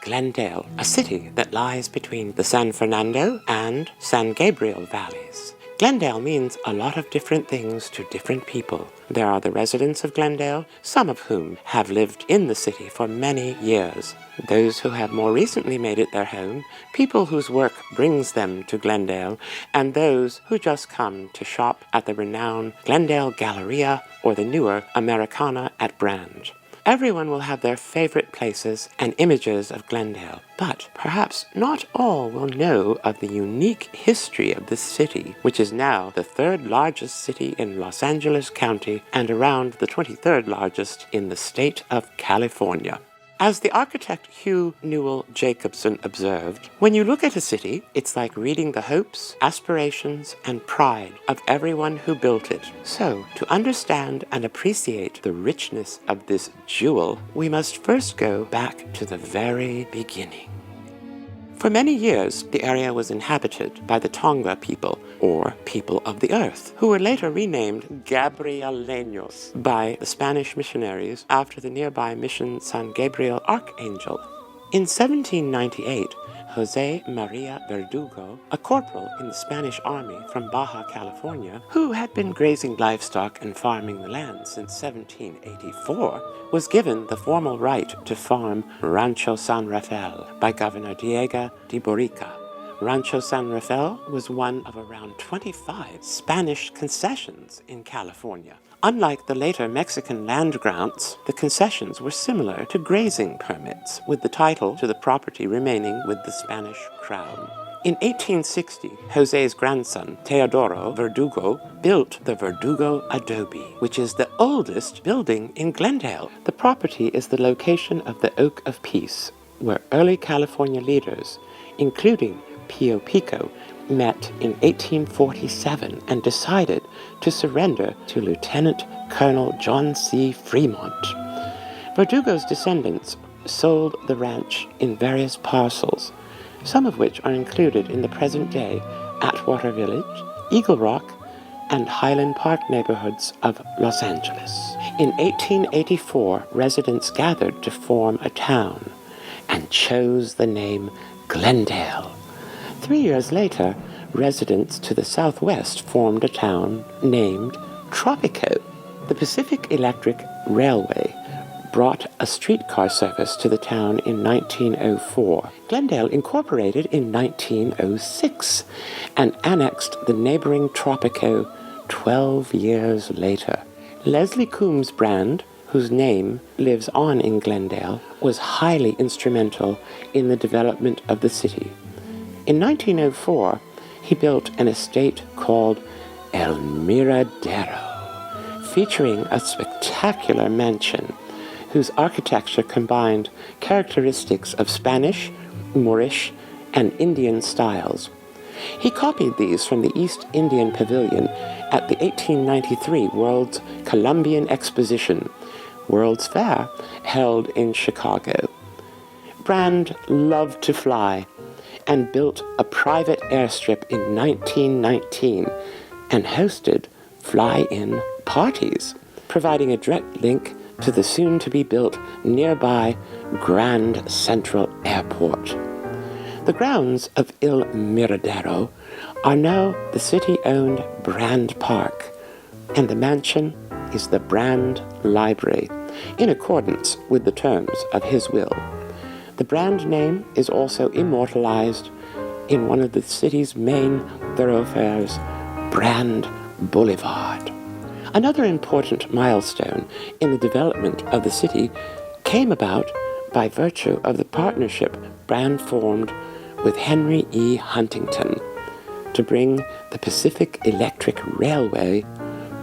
Glendale, a city that lies between the San Fernando and San Gabriel valleys. Glendale means a lot of different things to different people. There are the residents of Glendale, some of whom have lived in the city for many years. Those who have more recently made it their home, people whose work brings them to Glendale, and those who just come to shop at the renowned Glendale Galleria or the newer Americana at Brand. Everyone will have their favorite places and images of Glendale, but perhaps not all will know of the unique history of this city, which is now the third largest city in Los Angeles County and around the 23rd largest in the state of California. As the architect Hugh Newell Jacobson observed, when you look at a city, it's like reading the hopes, aspirations, and pride of everyone who built it. So, to understand and appreciate the richness of this jewel, we must first go back to the very beginning. For many years, the area was inhabited by the Tonga people, or people of the earth, who were later renamed Gabrieleños by the Spanish missionaries after the nearby mission San Gabriel Archangel. In 1798, José María Verdugo, a corporal in the Spanish army from Baja California, who had been grazing livestock and farming the land since 1784, was given the formal right to farm Rancho San Rafael by Governor Diego de Borica. Rancho San Rafael was one of around 25 Spanish concessions in California. Unlike the later Mexican land grants, the concessions were similar to grazing permits, with the title to the property remaining with the Spanish crown. In 1860, José's grandson, Teodoro Verdugo, built the Verdugo Adobe, which is the oldest building in Glendale. The property is the location of the Oak of Peace, where early California leaders, including Pio Pico, met in 1847 and decided to surrender to Lieutenant Colonel John C. Fremont. Verdugo's descendants sold the ranch in various parcels, some of which are included in the present-day Atwater Village, Eagle Rock, and Highland Park neighborhoods of Los Angeles. In 1884, residents gathered to form a town and chose the name Glendale. 3 years later, residents to the southwest formed a town named Tropico. The Pacific Electric Railway brought a streetcar service to the town in 1904. Glendale incorporated in 1906 and annexed the neighboring Tropico 12 years later. Leslie Coombs Brand, whose name lives on in Glendale, was highly instrumental in the development of the city. In 1904, he built an estate called El Miradero, featuring a spectacular mansion whose architecture combined characteristics of Spanish, Moorish, and Indian styles. He copied these from the East Indian Pavilion at the 1893 World's Columbian Exposition, World's Fair, held in Chicago. Brand loved to fly and built a private airstrip in 1919 and hosted fly-in parties, providing a direct link to the soon-to-be-built nearby Grand Central Airport. The grounds of El Miradero are now the city-owned Brand Park, and the mansion is the Brand Library, in accordance with the terms of his will. The Brand name is also immortalized in one of the city's main thoroughfares, Brand Boulevard. Another important milestone in the development of the city came about by virtue of the partnership Brand formed with Henry E. Huntington to bring the Pacific Electric Railway,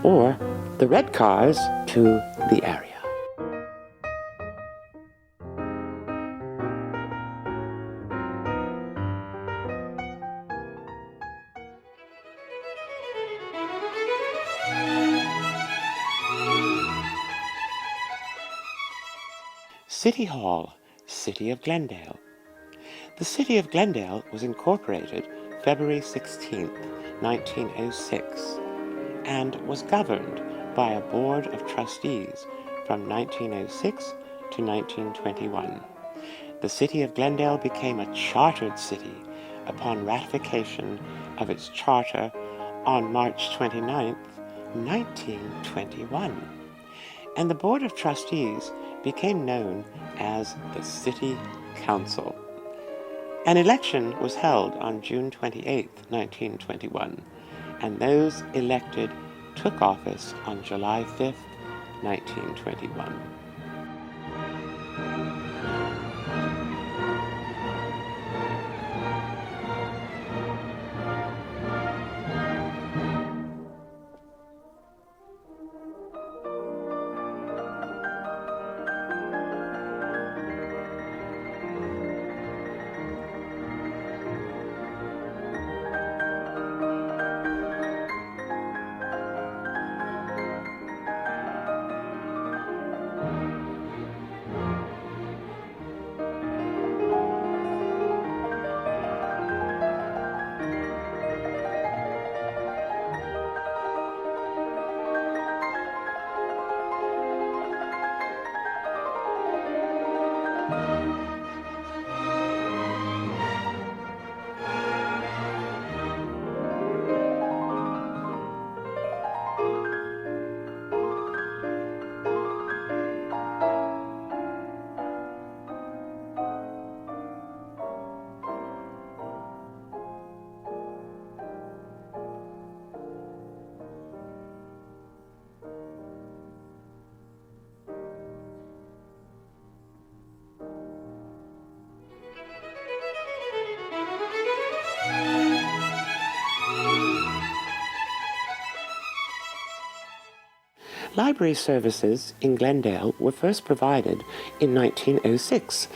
or the red cars, to the area. City Hall, City of Glendale. The City of Glendale was incorporated February 16, 1906, and was governed by a board of trustees from 1906 to 1921. The city of Glendale became a chartered city upon ratification of its charter on March 29, 1921. And the Board of Trustees became known as the City Council. An election was held on June 28, 1921, and those elected took office on July 5, 1921. Library services in Glendale were first provided in 1906.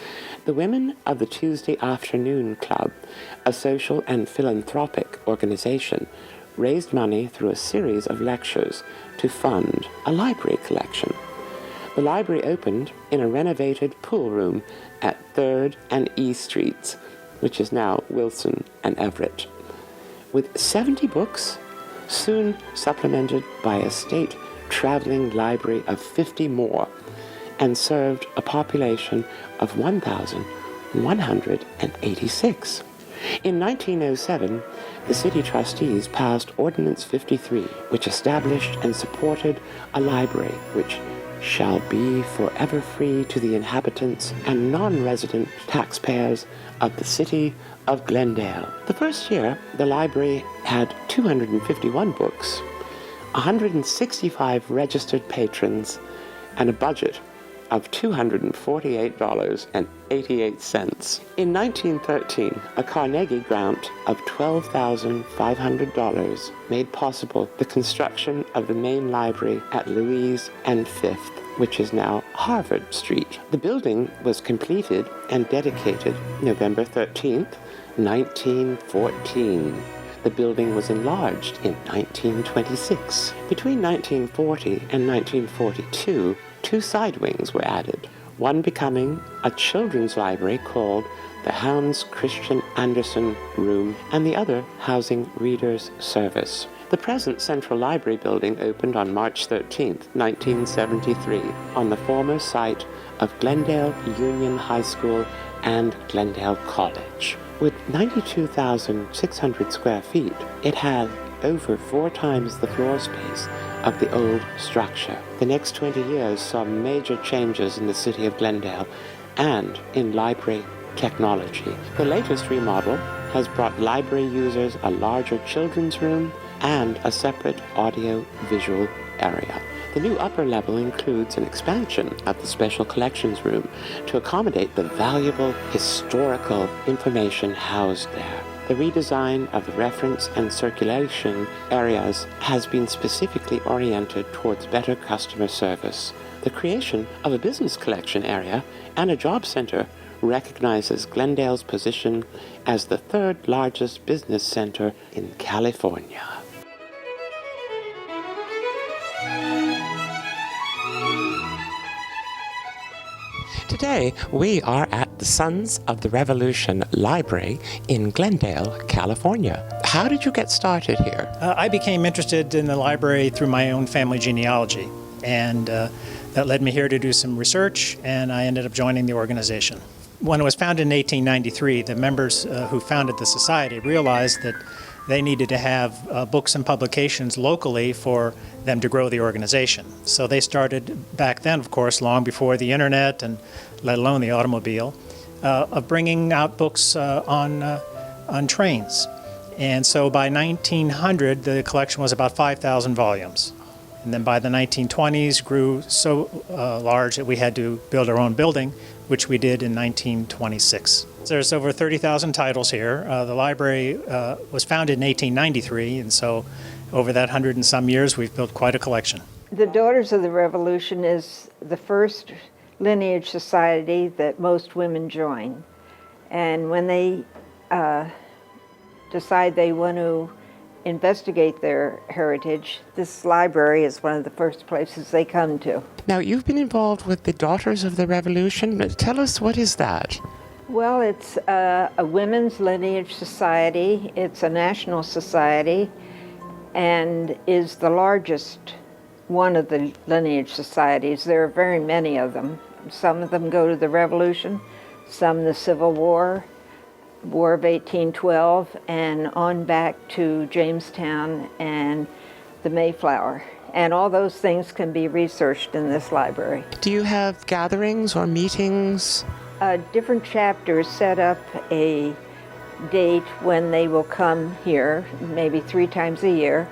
The Women of the Tuesday Afternoon Club, a social and philanthropic organization, raised money through a series of lectures to fund a library collection. The library opened in a renovated pool room at 3rd and E Streets, which is now Wilson and Everett, with 70 books, soon supplemented by a state traveling library of 50 more, and served a population of 1,186. In 1907, the city trustees passed Ordinance 53, which established and supported a library which shall be forever free to the inhabitants and non-resident taxpayers of the city of Glendale. The first year, the library had 251 books, 165 registered patrons, and a budget of $248.88. In 1913, a Carnegie grant of $12,500 made possible the construction of the main library at Louise and Fifth, which is now Harvard Street. The building was completed and dedicated November 13th, 1914. The building was enlarged in 1926. Between 1940 and 1942, 2 side wings were added, one becoming a children's library called the Hans Christian Andersen Room, and the other housing readers' service. The present Central Library building opened on March 13, 1973, on the former site of Glendale Union High School and Glendale College. With 92,600 square feet, it had over 4 times the floor space of the old structure. The next 20 years saw major changes in the city of Glendale and in library technology. The latest remodel has brought library users a larger children's room and a separate audio-visual area. The new upper level includes an expansion of the Special Collections Room to accommodate the valuable historical information housed there. The redesign of the reference and circulation areas has been specifically oriented towards better customer service. The creation of a business collection area and a job center recognizes Glendale's position as the 3rd largest business center in California. Today, we are at the Sons of the Revolution Library in Glendale, California. How did you get started here? I became interested in the library through my own family genealogy, and that led me here to do some research, and I ended up joining the organization. When it was founded in 1893, the members who founded the society realized that they needed to have books and publications locally for them to grow the organization. So they started back then, of course, long before the internet and let alone the automobile, of bringing out books on trains. And so by 1900, the collection was about 5,000 volumes. And then by the 1920s, grew so large that we had to build our own building, which we did in 1926. There's over 30,000 titles here. The library was founded in 1893, and so over that 100 and some years, we've built quite a collection. The Daughters of the Revolution is the first lineage society that most women join. And when they decide they want to investigate their heritage, this library is one of the first places they come to. Now, you've been involved with the Daughters of the Revolution. Tell us, what is that? Well, it's a women's lineage society. It's a national society and is the largest one of the lineage societies. There are very many of them. Some of them go to the Revolution, some the Civil War, War of 1812, and on back to Jamestown and the Mayflower. And all those things can be researched in this library. Do you have gatherings or meetings? Different chapters set up a date when they will come here, maybe 3 times a year.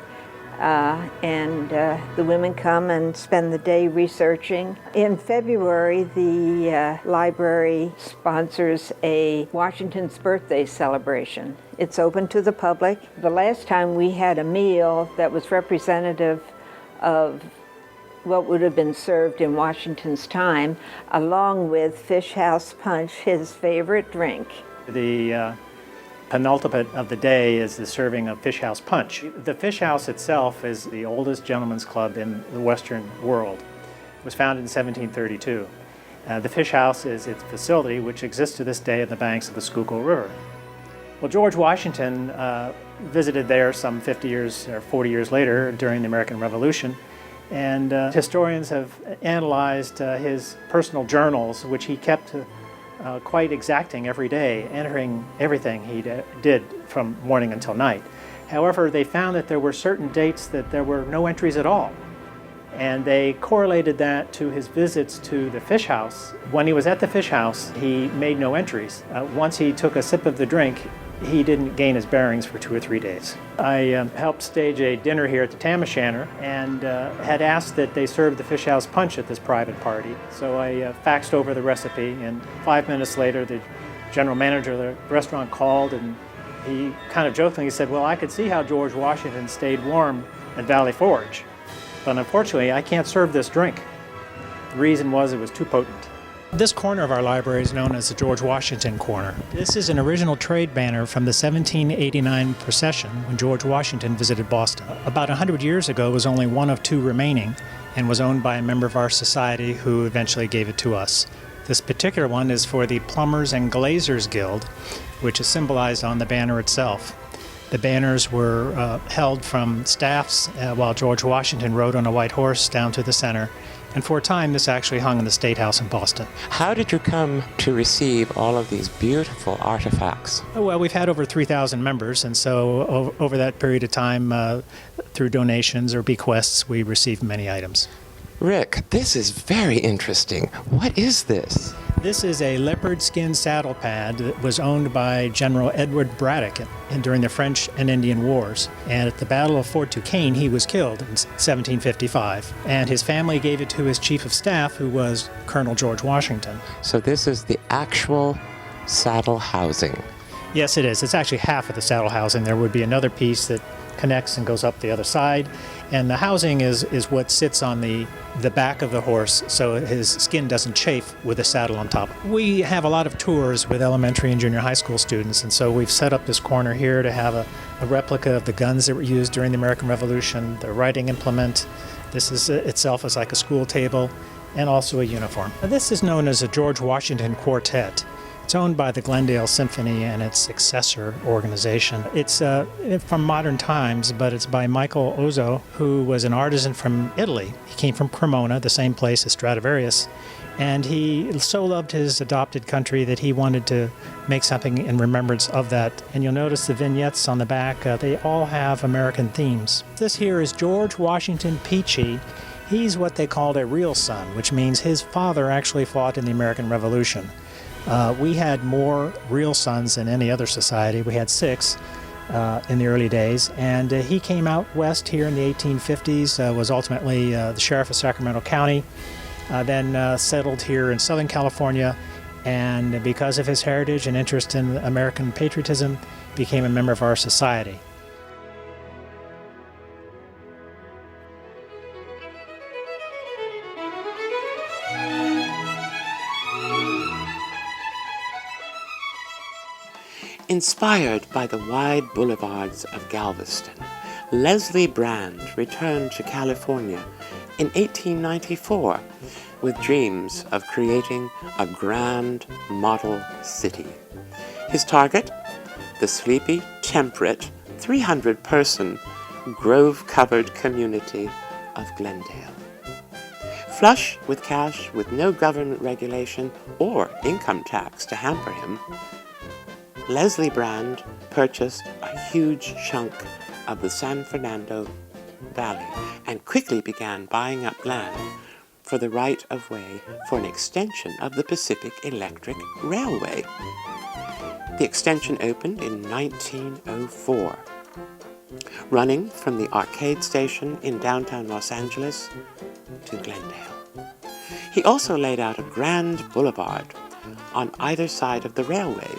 And the women come and spend the day researching. In February, the library sponsors a Washington's birthday celebration. It's open to the public. The last time we had a meal that was representative of what would have been served in Washington's time, along with Fish House Punch, his favorite drink. The penultimate of the day is the serving of Fish House Punch. The Fish House itself is the oldest gentleman's club in the Western world. It was founded in 1732. The Fish House is its facility, which exists to this day on the banks of the Schuylkill River. Well, George Washington visited there some 50 years or 40 years later during the American Revolution, and historians have analyzed his personal journals, which he kept quite exacting every day, entering everything he did from morning until night. However, they found that there were certain dates that there were no entries at all. And they correlated that to his visits to the Fish House. When he was at the Fish House, he made no entries. Once he took a sip of the drink, he didn't gain his bearings for 2 or 3 days. I helped stage a dinner here at the Tam O'Shanter and had asked that they serve the Fish House Punch at this private party. So I faxed over the recipe, and 5 minutes later, the general manager of the restaurant called, and he kind of jokingly said, "Well, I could see how George Washington stayed warm at Valley Forge, but unfortunately, I can't serve this drink." The reason was it was too potent. This corner of our library is known as the George Washington Corner. This is an original trade banner from the 1789 procession when George Washington visited Boston. About 100 years ago, it was only one of 2 remaining and was owned by a member of our society who eventually gave it to us. This particular one is for the Plumbers and Glaziers Guild, which is symbolized on the banner itself. The banners were held from staffs while George Washington rode on a white horse down to the center. And for a time, this actually hung in the State House in Boston. How did you come to receive all of these beautiful artifacts? Well, we've had over 3,000 members, and so over that period of time, through donations or bequests, we received many items. Rick, this is very interesting. What is this? This is a leopard skin saddle pad that was owned by General Edward Braddock during the French and Indian Wars. And at the Battle of Fort Duquesne, he was killed in 1755. And his family gave it to his chief of staff, who was Colonel George Washington. So this is the actual saddle housing. Yes, it is. It's actually half of the saddle housing. There would be another piece that connects and goes up the other side. And the housing is what sits on the back of the horse so his skin doesn't chafe with the saddle on top. We have a lot of tours with elementary and junior high school students, and so we've set up this corner here to have a replica of the guns that were used during the American Revolution, the writing implement. This is itself is like a school table, and also a uniform. This is known as a George Washington Quartet. It's owned by the Glendale Symphony and its successor organization. It's from modern times, but it's by Michael Ozzo, who was an artisan from Italy. He came from Cremona, the same place as Stradivarius, and he so loved his adopted country that he wanted to make something in remembrance of that. And you'll notice the vignettes on the back, they all have American themes. This here is George Washington Peachey. He's what they called a real son, which means his father actually fought in the American Revolution. We had more real sons than any other society. We had 6 in the early days, and he came out west here in the 1850s, was ultimately the sheriff of Sacramento County, then settled here in Southern California, and because of his heritage and interest in American patriotism, became a member of our society. Inspired by the wide boulevards of Galveston, Leslie Brand returned to California in 1894 with dreams of creating a grand model city. His target? The sleepy, temperate, 300-person, grove-covered community of Glendale. Flush with cash, with no government regulation or income tax to hamper him, Leslie Brand purchased a huge chunk of the San Fernando Valley and quickly began buying up land for the right-of-way for an extension of the Pacific Electric Railway. The extension opened in 1904, running from the Arcade Station in downtown Los Angeles to Glendale. He also laid out a grand boulevard on either side of the railway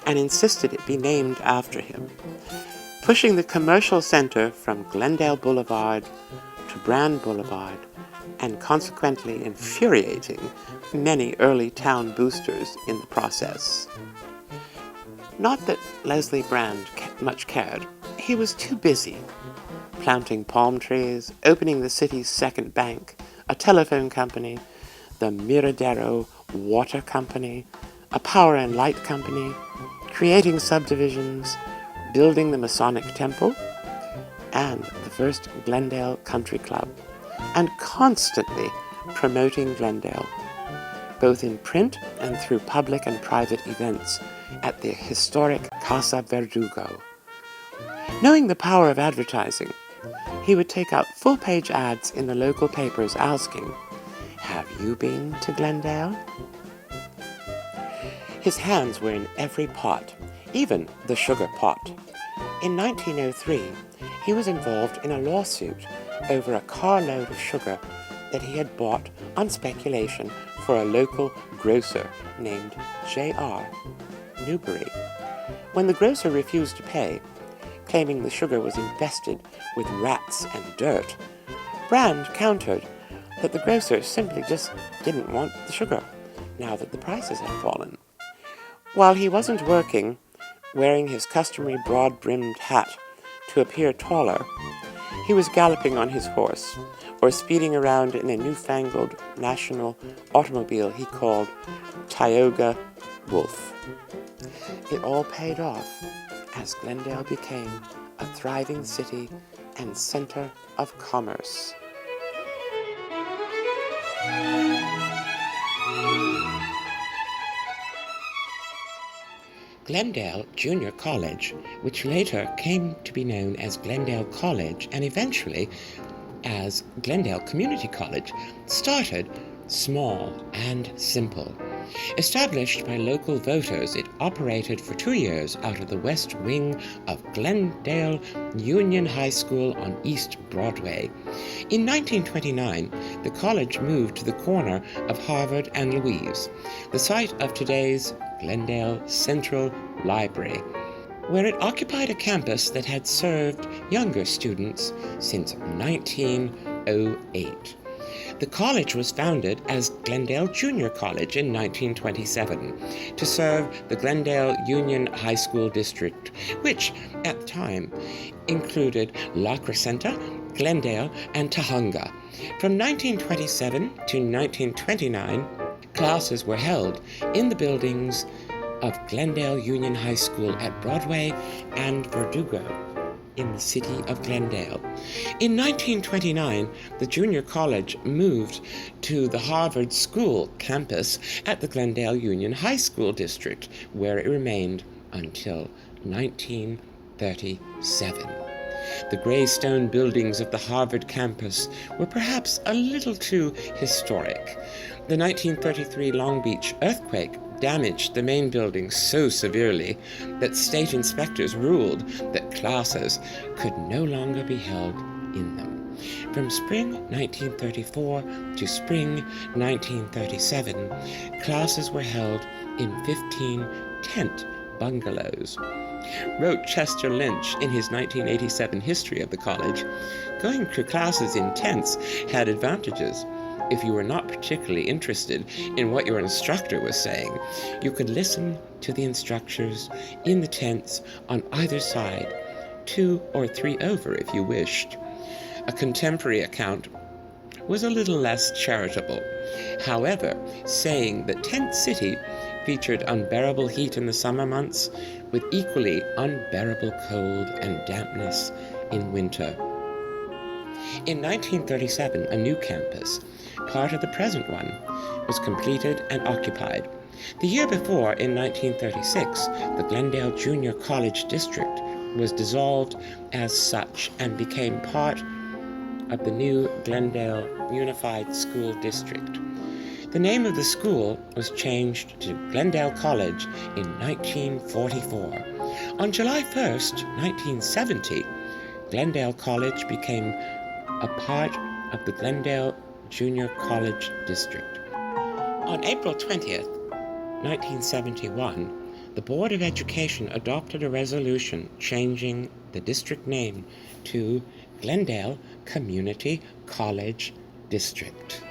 and insisted it be named after him, pushing the commercial center from Glendale Boulevard to Brand Boulevard and consequently infuriating many early town boosters in the process. Not that Leslie Brand much cared. He was too busy planting palm trees, opening the city's second bank, a telephone company, the Miradero Water Company, a power and light company, creating subdivisions, building the Masonic Temple, and the first Glendale Country Club, and constantly promoting Glendale, both in print and through public and private events at the historic Casa Verdugo. Knowing the power of advertising, he would take out full-page ads in the local papers asking, "Have you been to Glendale?" His hands were in every pot, even the sugar pot. In 1903, he was involved in a lawsuit over a carload of sugar that he had bought on speculation for a local grocer named J.R. Newberry. When the grocer refused to pay, claiming the sugar was infested with rats and dirt, Brand countered that the grocer simply just didn't want the sugar, now that the prices had fallen. While he wasn't working, wearing his customary broad-brimmed hat to appear taller, he was galloping on his horse, or speeding around in a newfangled national automobile he called Tioga Wolf. It all paid off as Glendale became a thriving city and center of commerce. Glendale Junior College, which later came to be known as Glendale College and eventually as Glendale Community College, started small and simple. Established by local voters, it operated for 2 years out of the west wing of Glendale Union High School on East Broadway. In 1929, the college moved to the corner of Harvard and Louise, the site of today's Glendale Central Library, where it occupied a campus that had served younger students since 1908. The college was founded as Glendale Junior College in 1927 to serve the Glendale Union High School District, which, at the time, included La Crescenta, Glendale, and Tahunga. From 1927 to 1929, classes were held in the buildings of Glendale Union High School at Broadway and Verdugo in the city of Glendale. In 1929, the junior college moved to the Harvard School campus at the Glendale Union High School district, where it remained until 1937. The gray stone buildings of the Harvard campus were perhaps a little too historic. The 1933 Long Beach earthquake damaged the main building so severely that state inspectors ruled that classes could no longer be held in them. From spring 1934 to spring 1937, classes were held in 15 tent bungalows. Wrote Chester Lynch in his 1987 history of the college, going to classes in tents had advantages. If you were not particularly interested in what your instructor was saying, you could listen to the instructors in the tents on either side, 2 or 3 over if you wished. A contemporary account was a little less charitable. However, saying that Tent City featured unbearable heat in the summer months with equally unbearable cold and dampness in winter. In 1937, a new campus, part of the present one, was completed and occupied. The year before, in 1936, the Glendale Junior College District was dissolved as such and became part of the new Glendale Unified School District. The name of the school was changed to Glendale College in 1944. On July 1st, 1970, Glendale College became a part of the Glendale Junior College District. On April 20th, 1971, the Board of Education adopted a resolution changing the district name to Glendale Community College District.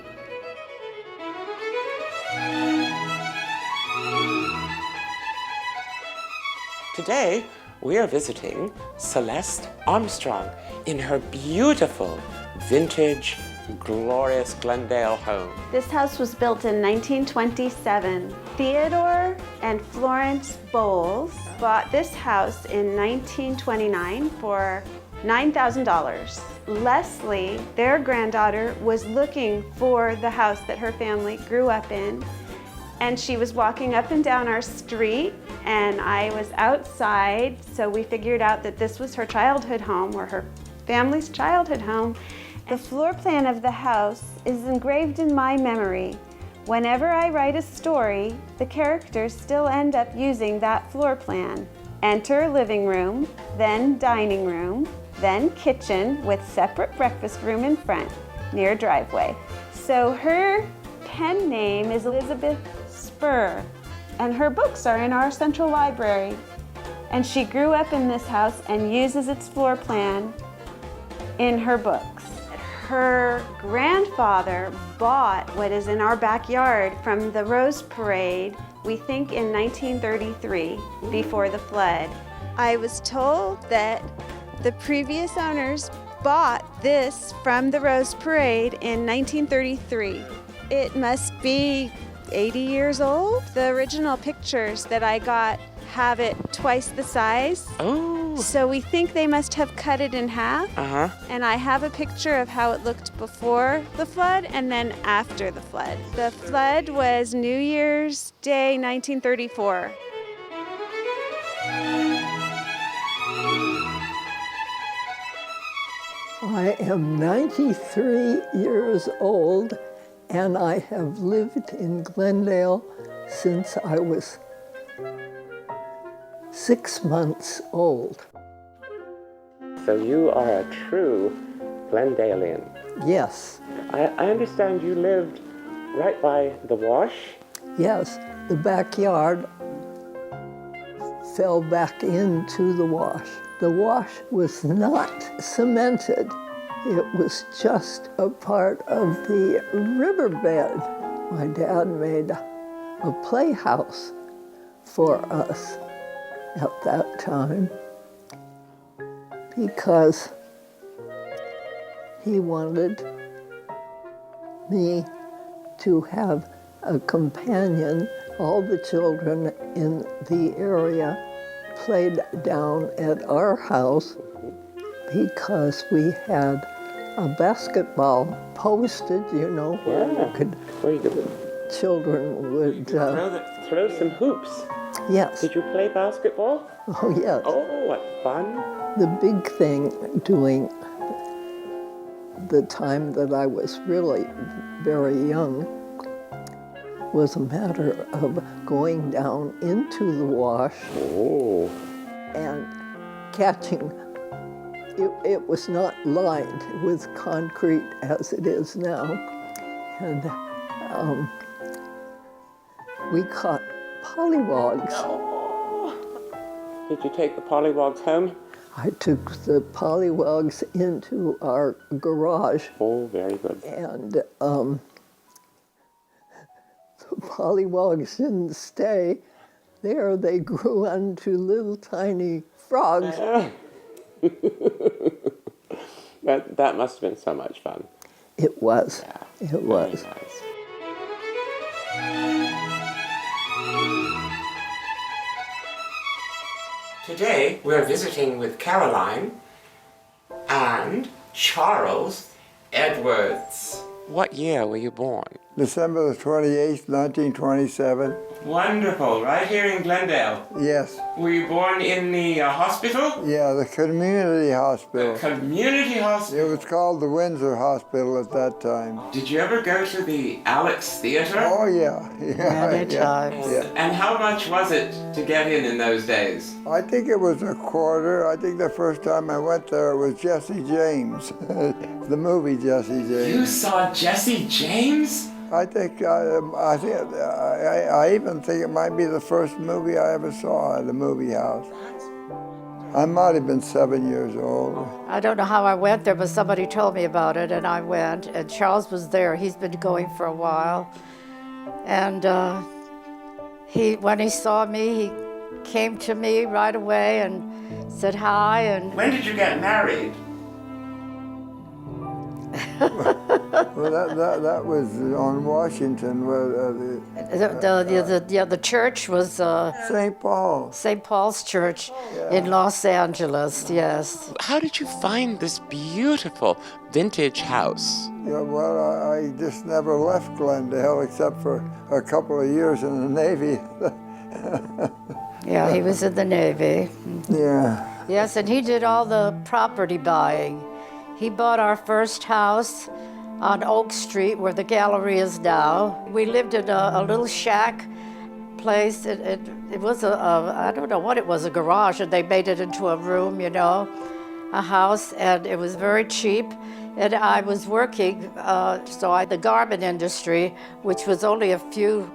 Today, we are visiting Celeste Armstrong in her beautiful, vintage, glorious Glendale home. This house was built in 1927. Theodore and Florence Bowles bought this house in 1929 for $9,000. Leslie, their granddaughter, was looking for the house that her family grew up in, and she was walking up and down our street, and I was outside, so we figured out that this was her childhood home, or her family's childhood home. The floor plan of the house is engraved in my memory. Whenever I write a story, the characters still end up using that floor plan. Enter living room, then dining room, then kitchen with separate breakfast room in front, near driveway. So her pen name is Elizabeth Spur, and her books are in our central library. And she grew up in this house and uses its floor plan in her books. Her grandfather bought what is in our backyard from the Rose Parade, we think in 1933, before the flood. I was told that the previous owners bought this from the Rose Parade in 1933. It must be 80 years old. The original pictures that I got have it twice the size. Oh. So we think they must have cut it in half. Uh-huh. And I have a picture of how it looked before the flood and then after the flood. The flood was New Year's Day, 1934. I am 93 years old, and I have lived in Glendale since I was 6 months old. So you are a true Glendalian. Yes, I understand you lived right by the wash? yes, the backyard fell back into the wash. The wash was not cemented. It was just a part of the riverbed. My dad made a playhouse for us at that time because he wanted me to have a companion all the children in the area played down at our house because we had a basketball posted, you know, where you could, children would, Throw some hoops. yes, Did you play basketball? oh yes. Oh, what fun. The big thing during the time that I was really very young was a matter of going down into the wash Oh. and catching. It was not lined with concrete as it is now. And we caught pollywogs. Did you take the pollywogs home? I took the pollywogs into our garage, Oh, very good. and the pollywogs didn't stay there. They grew into little tiny frogs. That must have been so much fun. It was. Yeah. It was. Very nice. Today we're visiting with Caroline and Charles Edwards. What year were you born? December the 28th, 1927. Wonderful, right here in Glendale. Yes. Were you born in the hospital? Yeah, the community hospital. Community It hospital. was called the Windsor Hospital at that time. Did you ever go to the Alex Theater? Oh, yeah. Many times. Yeah. And how much was it to get in those days? I think it was a quarter. I think the first time I went there it was Jesse James, the movie Jesse James. You saw Jesse James? I even think it might be the first movie I ever saw at a movie house. I might have been 7 years old. I don't know how I went there, but somebody told me about it, and I went. And Charles was there. He's been going for a while. And when he saw me, he came to me right away and said hi. And When did you get married? Well, that was on Washington, where the church was St. Paul. St. Paul's Church in Los Angeles, yes. How did you find this beautiful vintage house? Yeah, well, I just never left Glendale except for a couple of years in the Navy. Yeah, he was in the Navy. Yeah. Yes, and he did all the property buying. He bought our first house on Oak Street, where the gallery is now. We lived in a little shack place. It was I don't know what it was, a garage, and they made it into a room, you know, a house, and it was very cheap. And I was working, the garment industry, which was only a few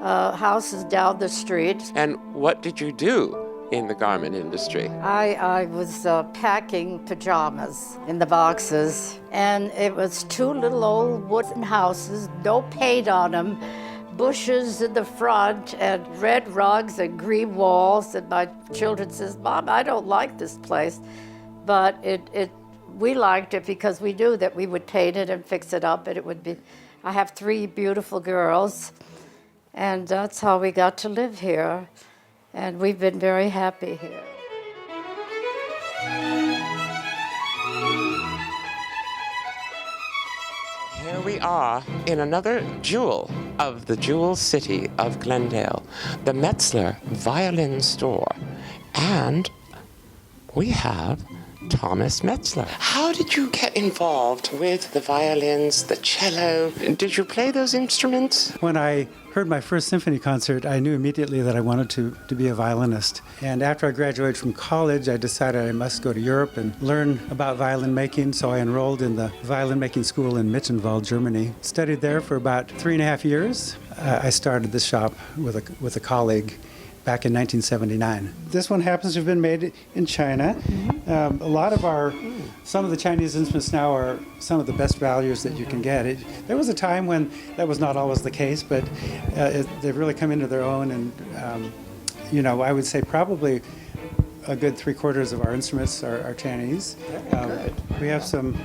houses down the street. And what did you do in the garment industry? I was packing pajamas in the boxes, and it was two little old wooden houses, no paint on them, bushes in the front, and red rugs and green walls. And my children says, "Mom, I don't like this place," but we liked it because we knew that we would paint it and fix it up, and it would be. I have three beautiful girls, and that's how we got to live here. And we've been very happy here. Here we are in another jewel of the jewel city of Glendale, the Metzler Violin Store. And we have Thomas Metzler. How did you get involved with the violins, the cello? Did you play those instruments? When I heard my first symphony concert, I knew immediately that I wanted to be a violinist. And after I graduated from college, I decided I must go to Europe and learn about violin making, so I enrolled in the violin making school in Mitchenwald, Germany. Studied there for about 3.5 years. I started this shop with a colleague back in 1979. This one happens to have been made in China. Some of the Chinese instruments now are some of the best values that you can get. There was a time when that was not always the case, but they've really come into their own. And I would say probably a good 3/4 of our instruments are Chinese. We have some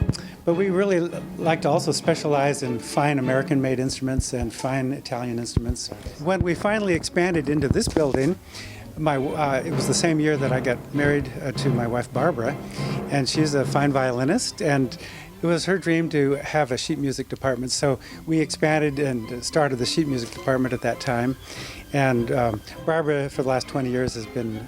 But we really like to also specialize in fine American-made instruments and fine Italian instruments. When we finally expanded into this building, it was the same year that I got married to my wife Barbara, and she's a fine violinist, and it was her dream to have a sheet music department. So we expanded and started the sheet music department at that time. And Barbara, for the last 20 years, has been,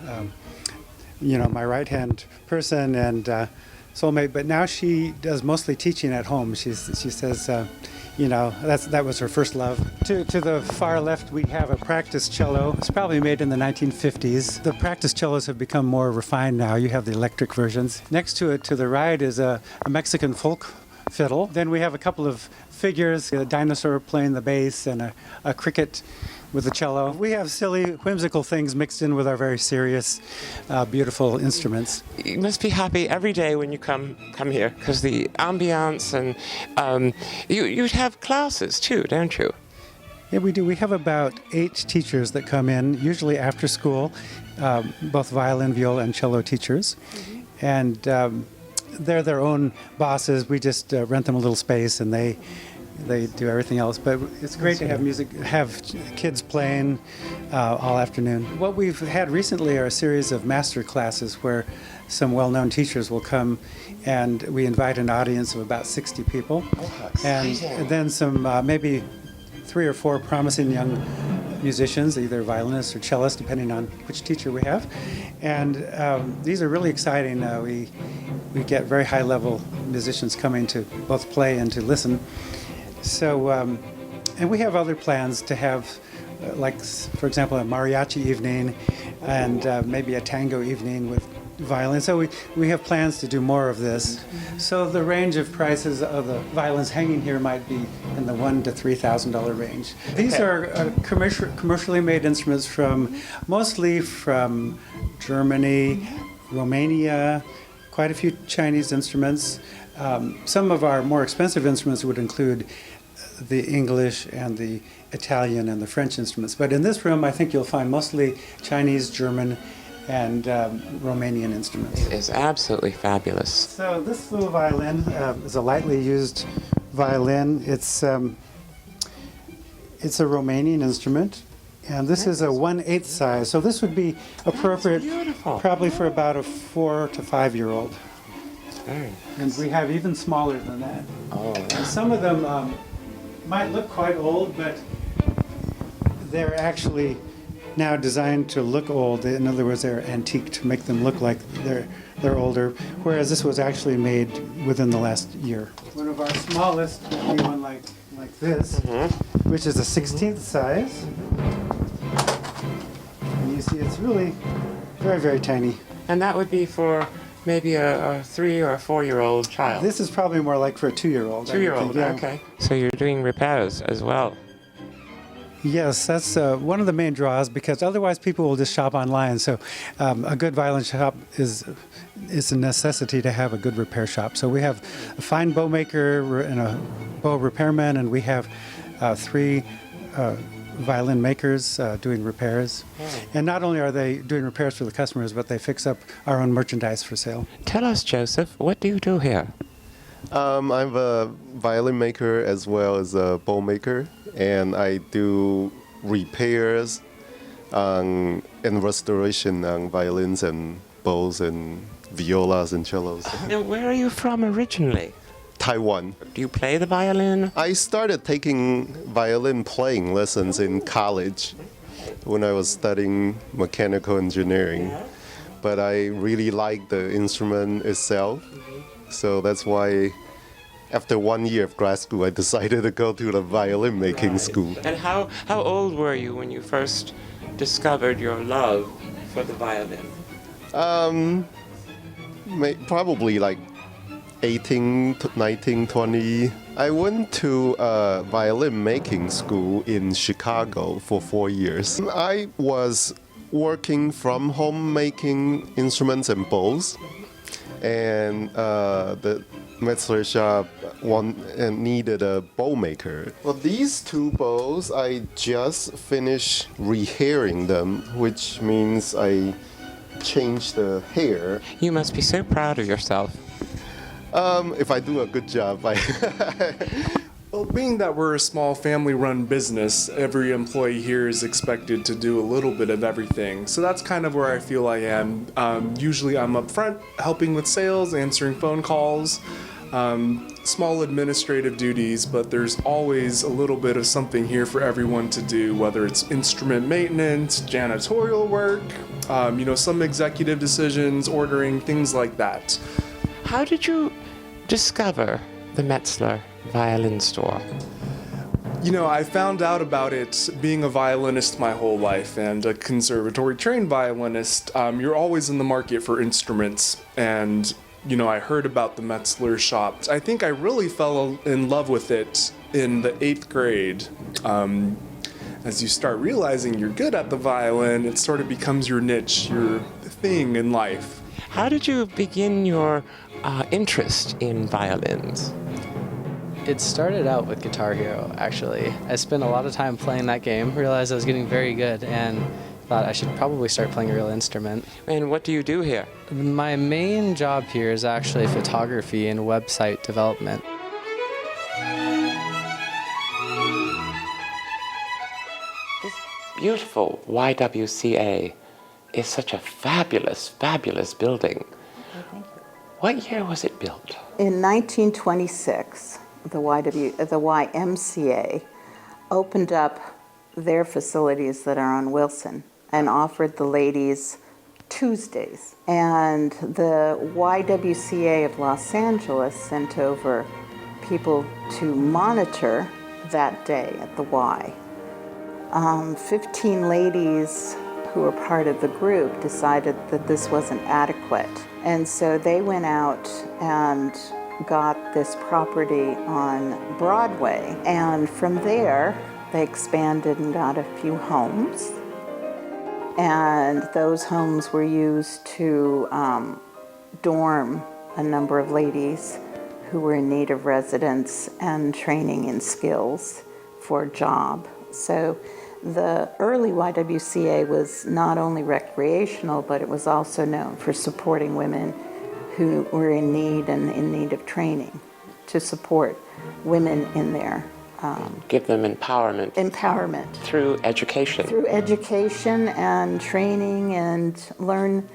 my right-hand person and soulmate. But now she does mostly teaching at home. She says, that was her first love. To the far left, we have a practice cello. It's probably made in the 1950s. The practice cellos have become more refined now. You have the electric versions. Next to it, to the right, is a Mexican folk fiddle. Then we have a couple of figures, a dinosaur playing the bass and a cricket with the cello. We have silly, whimsical things mixed in with our very serious, beautiful instruments. You must be happy every day when you come here, because the ambiance and you have classes too, don't you? Yeah, we do. We have about 8 teachers that come in, usually after school, both violin, viola, and cello teachers. Mm-hmm. And they're their own bosses. We just rent them a little space, and they do everything else. But it's great to have music, have kids playing all afternoon. What we've had recently are a series of master classes where some well-known teachers will come, and we invite an audience of about 60 people. And then some maybe 3 or 4 promising young musicians, either violinists or cellists, depending on which teacher we have. And these are really exciting. We get very high-level musicians coming to both play and to listen. So, and we have other plans to have, for example, a mariachi evening and maybe a tango evening with violin. So we have plans to do more of this. So the range of prices of the violins hanging here might be in the $1,000 to $3,000 range. These are commercially made instruments mostly from Germany, Romania, quite a few Chinese instruments. Some of our more expensive instruments would include the English and the Italian and the French instruments. But in this room, I think you'll find mostly Chinese, German, and Romanian instruments. It is absolutely fabulous. So this little violin is a lightly used violin. It's a Romanian instrument. And this is a 1/8 size. So this would be appropriate probably for about a 4 to 5 year old. And we have even smaller than that. Oh. And some of them might look quite old, but they're actually now designed to look old. In other words, they're antique to make them look like they're older, whereas this was actually made within the last year. One of our smallest would be one like this, which is a 16th size. And you see it's really very, very tiny. And that would be for maybe a 3 or a 4 year old child. This is probably more like for a 2-year-old. 2-year-old, yeah. Okay. So you're doing repairs as well. Yes, that's one of the main draws, because otherwise people will just shop online. So a good violin shop is a necessity to have a good repair shop. So we have a fine bow maker and a bow repairman, and we have 3 violin makers doing repairs. And not only are they doing repairs for the customers, but they fix up our own merchandise for sale. Tell us, Joseph, what do you do here? I'm a violin maker as well as a bow maker, and I do repairs and restoration on violins and bows and violas and cellos. Now, where are you from originally? Taiwan. Do you play the violin? I started taking violin playing lessons in college when I was studying mechanical engineering, but I really liked the instrument itself. So that's why after 1 year of grad school, I decided to go to the violin making school. And how old were you when you first discovered your love for the violin? Probably like 18, 19, 20. I went to a violin making school in Chicago for 4 years. I was working from home making instruments and bows. And the Metzler shop needed a bow maker. Well, these 2 bows, I just finished rehairing them, which means I changed the hair. You must be so proud of yourself. If I do a good job, Well, being that we're a small family-run business, every employee here is expected to do a little bit of everything. So that's kind of where I feel I am. Usually I'm up front, helping with sales, answering phone calls, small administrative duties, but there's always a little bit of something here for everyone to do, whether it's instrument maintenance, janitorial work, some executive decisions, ordering, things like that. How did you discover the Metzler violin store? I found out about it being a violinist my whole life and a conservatory trained violinist. You're always in the market for instruments, and I heard about the Metzler shop. I think I really fell in love with it in the 8th grade. As you start realizing you're good at the violin, it sort of becomes your niche, your thing in life. How did you begin your interest in violins? It started out with Guitar Hero, actually. I spent a lot of time playing that game, realized I was getting very good, and thought I should probably start playing a real instrument. And what do you do here? My main job here is actually photography and website development. This beautiful YWCA is such a fabulous, fabulous building. Thank you. What year was it built? In 1926, the YMCA opened up their facilities that are on Wilson and offered the ladies Tuesdays. And the YWCA of Los Angeles sent over people to monitor that day at the Y. 15 ladies who were part of the group decided that this wasn't adequate. And so they went out and got this property on Broadway. And from there, they expanded and got a few homes. And those homes were used to dorm a number of ladies who were in need of residence and training in skills for a job. So the early YWCA was not only recreational, but it was also known for supporting women who were in need of training, to support women in their give them empowerment. Empowerment. Through education. Through education and training, and learn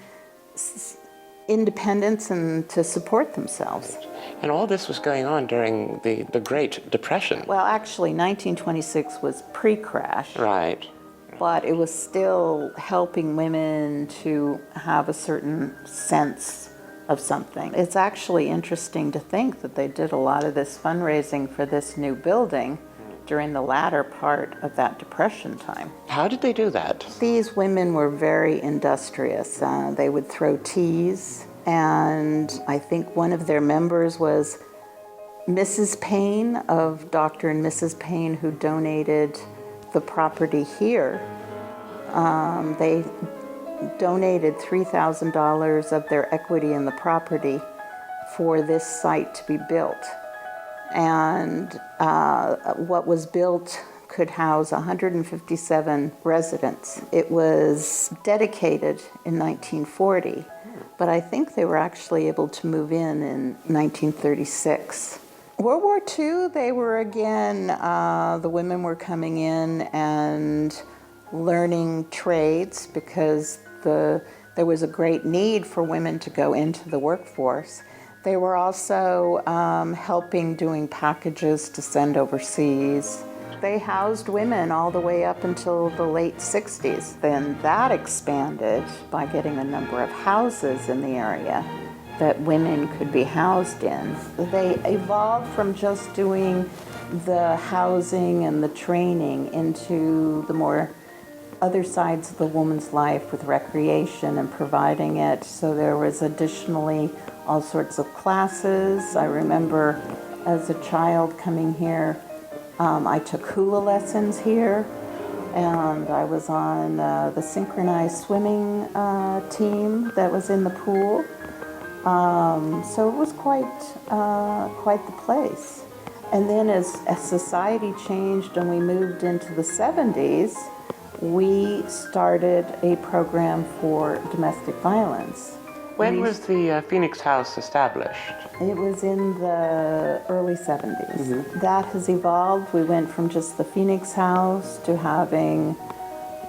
independence and to support themselves. And all this was going on during the Great Depression. Well, actually, 1926 was pre-crash. Right. But it was still helping women to have a certain sense of something. It's actually interesting to think that they did a lot of this fundraising for this new building during the latter part of that Depression time. How did they do that? These women were very industrious. They would throw teas, and I think one of their members was Mrs. Payne of Dr. and Mrs. Payne, who donated the property here. They donated $3,000 of their equity in the property for this site to be built. And what was built could house 157 residents. It was dedicated in 1940, but I think they were actually able to move in 1936. World War II, they were again, the women were coming in and learning trades because there was a great need for women to go into the workforce. They were also helping doing packages to send overseas. They housed women all the way up until the late 60s. Then that expanded by getting a number of houses in the area that women could be housed in. They evolved from just doing the housing and the training into the more other sides of the woman's life with recreation and providing it. So there was additionally all sorts of classes. I remember as a child coming here, I took hula lessons here, and I was on the synchronized swimming team that was in the pool. So it was quite the place. And then as society changed and we moved into the 70s, we started a program for domestic violence. When was the Phoenix House established? It was in the early 70s. That has evolved. We went from just the Phoenix House to having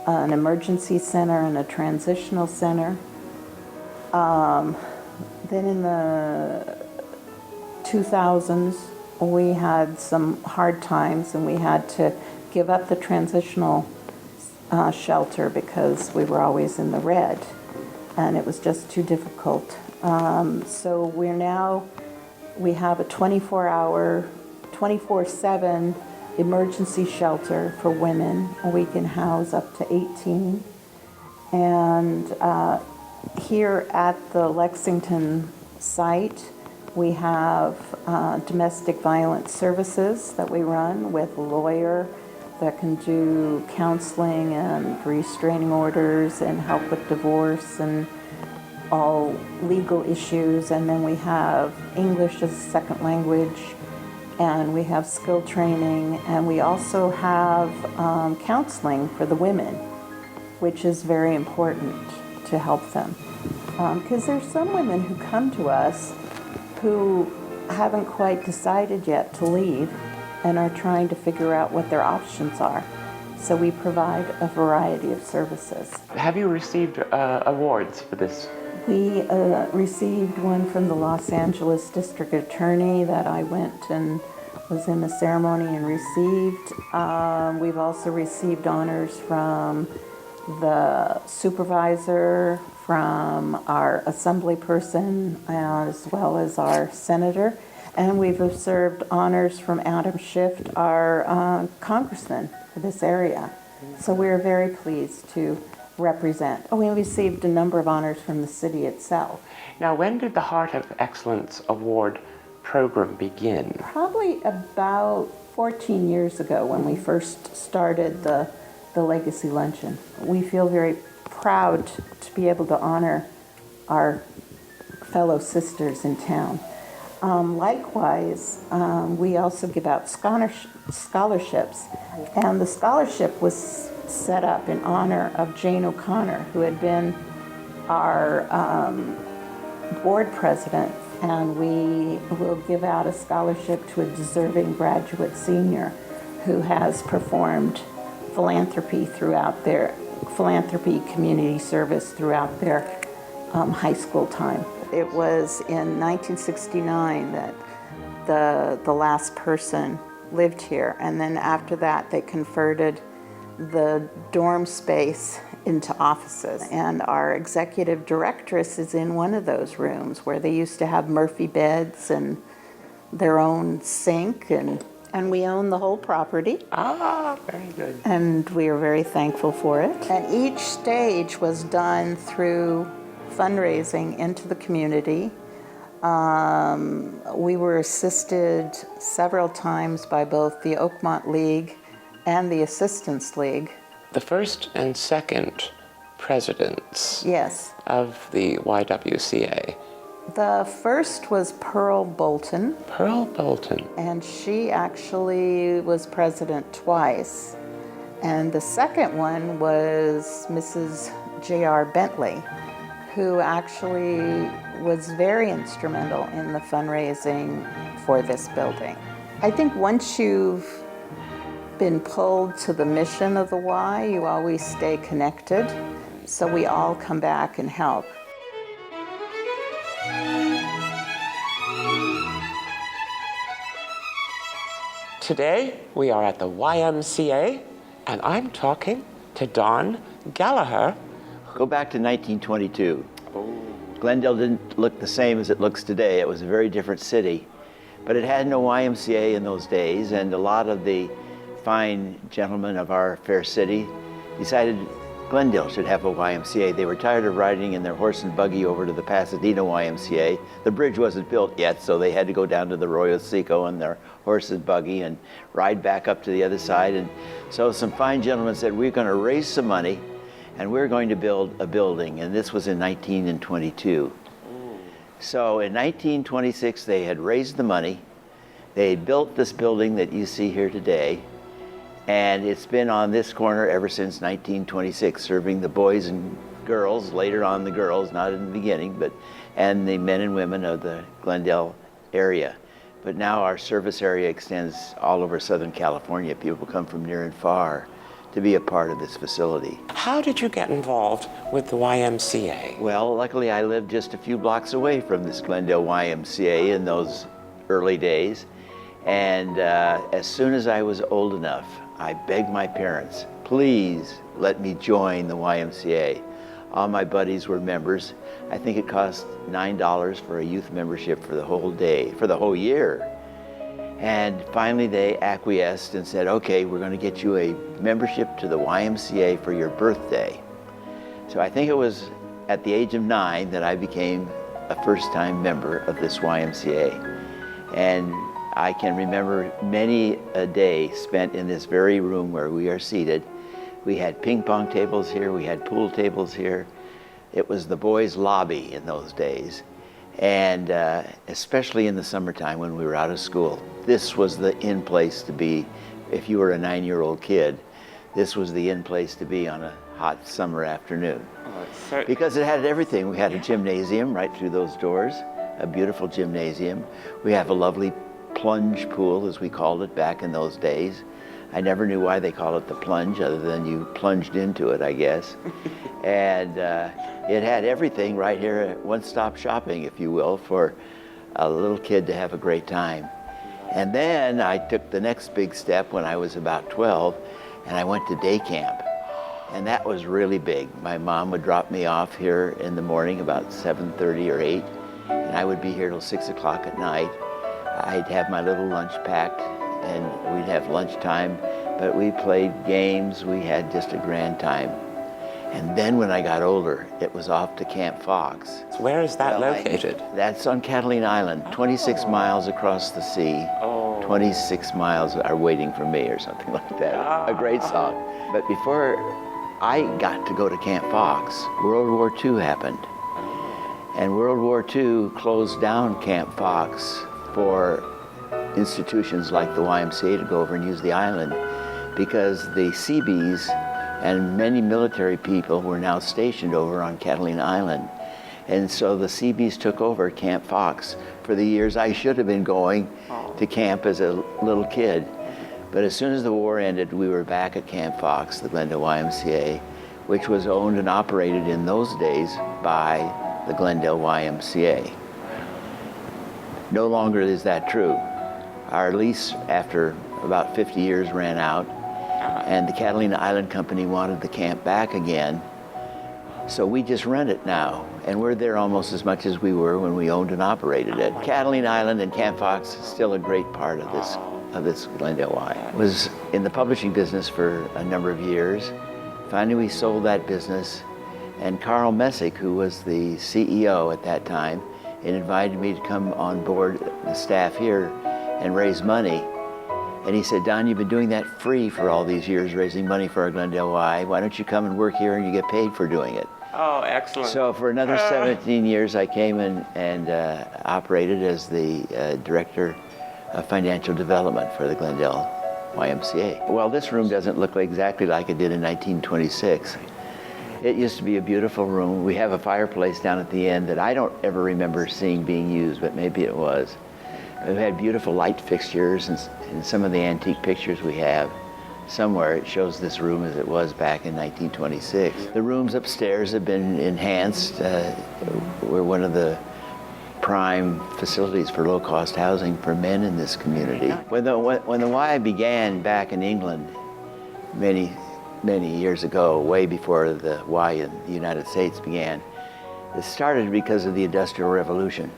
an emergency center and a transitional center. Then in the 2000s, we had some hard times and we had to give up the transitional shelter because we were always in the red and it was just too difficult. So we have a 24-hour, 24/7 emergency shelter for women. We can house up to 18. And here at the Lexington site, we have domestic violence services that we run with a lawyer that can do counseling and restraining orders and help with divorce and all legal issues. And then we have English as a second language, and we have skill training, and we also have counseling for the women, which is very important to help them. Because there's some women who come to us who haven't quite decided yet to leave and are trying to figure out what their options are. So we provide a variety of services. Have you received awards for this? We received one from the Los Angeles District Attorney that I went and was in the ceremony and received. We've also received honors from the supervisor, from our assembly person, as well as our senator. And we've observed honors from Adam Schiff, our congressman for this area. So we're very pleased to represent. We received a number of honors from the city itself. Now, when did the Heart of Excellence Award program begin? Probably about 14 years ago when we first started the Legacy Luncheon. We feel very proud to be able to honor our fellow sisters in town. Likewise, we also give out scholarships, and the scholarship was set up in honor of Jane O'Connor, who had been our board president, and we will give out a scholarship to a deserving graduate senior who has performed philanthropy community service throughout their high school time. It was in 1969 that the last person lived here, and then after that they converted the dorm space into offices. And our executive directress is in one of those rooms where they used to have Murphy beds and their own sink, and we own the whole property. Ah, very good. And we are very thankful for it. And each stage was done through fundraising into the community. We were assisted several times by both the Oakmont League and the Assistance League. The first and second presidents Yes. of the YWCA. The first was Pearl Bolton. Pearl Bolton. And she actually was president twice. And the second one was Mrs. J.R. Bentley, who actually was very instrumental in the fundraising for this building. I think once you've been pulled to the mission of the Y, you always stay connected, so we all come back and help. Today, we are at the YMCA, and I'm talking to Don Gallagher. Go back to 1922. Glendale didn't look the same as it looks today. It was a very different city, but it had no YMCA in those days, and a lot of the fine gentlemen of our fair city decided Glendale should have a YMCA. They were tired of riding in their horse and buggy over to the Pasadena YMCA. The bridge wasn't built yet, so they had to go down to the Arroyo Seco in their horse and buggy and ride back up to the other side. And so some fine gentlemen said, we're going to raise some money and we're going to build a building. And this was in 1922. So in 1926, they had raised the money. They built this building that you see here today. And it's been on this corner ever since 1926, serving the Boys and girls, later on the girls, not in the beginning, and the men and women of the Glendale area. But now our service area extends all over Southern California. People come from near and far to be a part of this facility. How did you get involved with the YMCA? Well, luckily I lived just a few blocks away from this Glendale YMCA in those early days. And as soon as I was old enough, I begged my parents, please let me join the YMCA. All my buddies were members. I think it cost $9 for a youth membership for the whole day, for the whole year. And finally they acquiesced and said, okay, we're going to get you a membership to the YMCA for your birthday. So I think it was at the age of 9 that I became a first-time member of this YMCA. And I can remember many a day spent in this very room where we are seated. We had ping pong tables here, we had pool tables here. It was the boys' lobby in those days. And especially in the summertime when we were out of school, this was the in place to be. If you were a 9-year-old kid, this was the in place to be on a hot summer afternoon. Because it had everything. We had a gymnasium right through those doors, a beautiful gymnasium. We have a lovely plunge pool, as we called it back in those days. I never knew why they called it the plunge, other than you plunged into it, I guess. And it had everything right here, one-stop shopping, if you will, for a little kid to have a great time. And then I took the next big step when I was about 12, and I went to day camp. And that was really big. My mom would drop me off here in the morning about 7:30 or 8, and I would be here till 6 o'clock at night. I'd have my little lunch packed, and we'd have lunchtime, but we played games. We had just a grand time. And then when I got older, it was off to Camp Fox. Where is that located? That's on Catalina Island, 26 miles across the sea. 26 miles are waiting for me, or something like that. A great song. But before I got to go to Camp Fox, World War II happened. And World War II closed down Camp Fox for institutions like the YMCA to go over and use the island, because the Seabees and many military people were now stationed over on Catalina Island. And so the Seabees took over Camp Fox for the years I should have been going to camp as a little kid. But as soon as the war ended, we were back at Camp Fox, the Glendale YMCA, which was owned and operated in those days by the Glendale YMCA. No longer is that true. Our lease, after about 50 years, ran out, and the Catalina Island Company wanted the camp back again. So we just rent it now, and we're there almost as much as we were when we owned and operated it. Catalina Island and Camp Fox is still a great part of this Glendale Y. Was in the publishing business for a number of years. Finally, we sold that business, and Carl Messick, who was the CEO at that time, invited me to come on board the staff here and raise money. And he said, Don, you've been doing that free for all these years, raising money for our Glendale Y. Why don't you come and work here and you get paid for doing it? Oh, excellent. So for another 17 years, I came and operated as the Director of Financial Development for the Glendale YMCA. Well, this room doesn't look exactly like it did in 1926. It used to be a beautiful room. We have a fireplace down at the end that I don't ever remember seeing being used, but maybe it was. We had beautiful light fixtures, and in some of the antique pictures we have somewhere, it shows this room as it was back in 1926. The rooms upstairs have been enhanced. We're one of the prime facilities for low-cost housing for men in this community. When the Y began back in England many years ago, way before the Y in the United States began, it started because of the Industrial Revolution.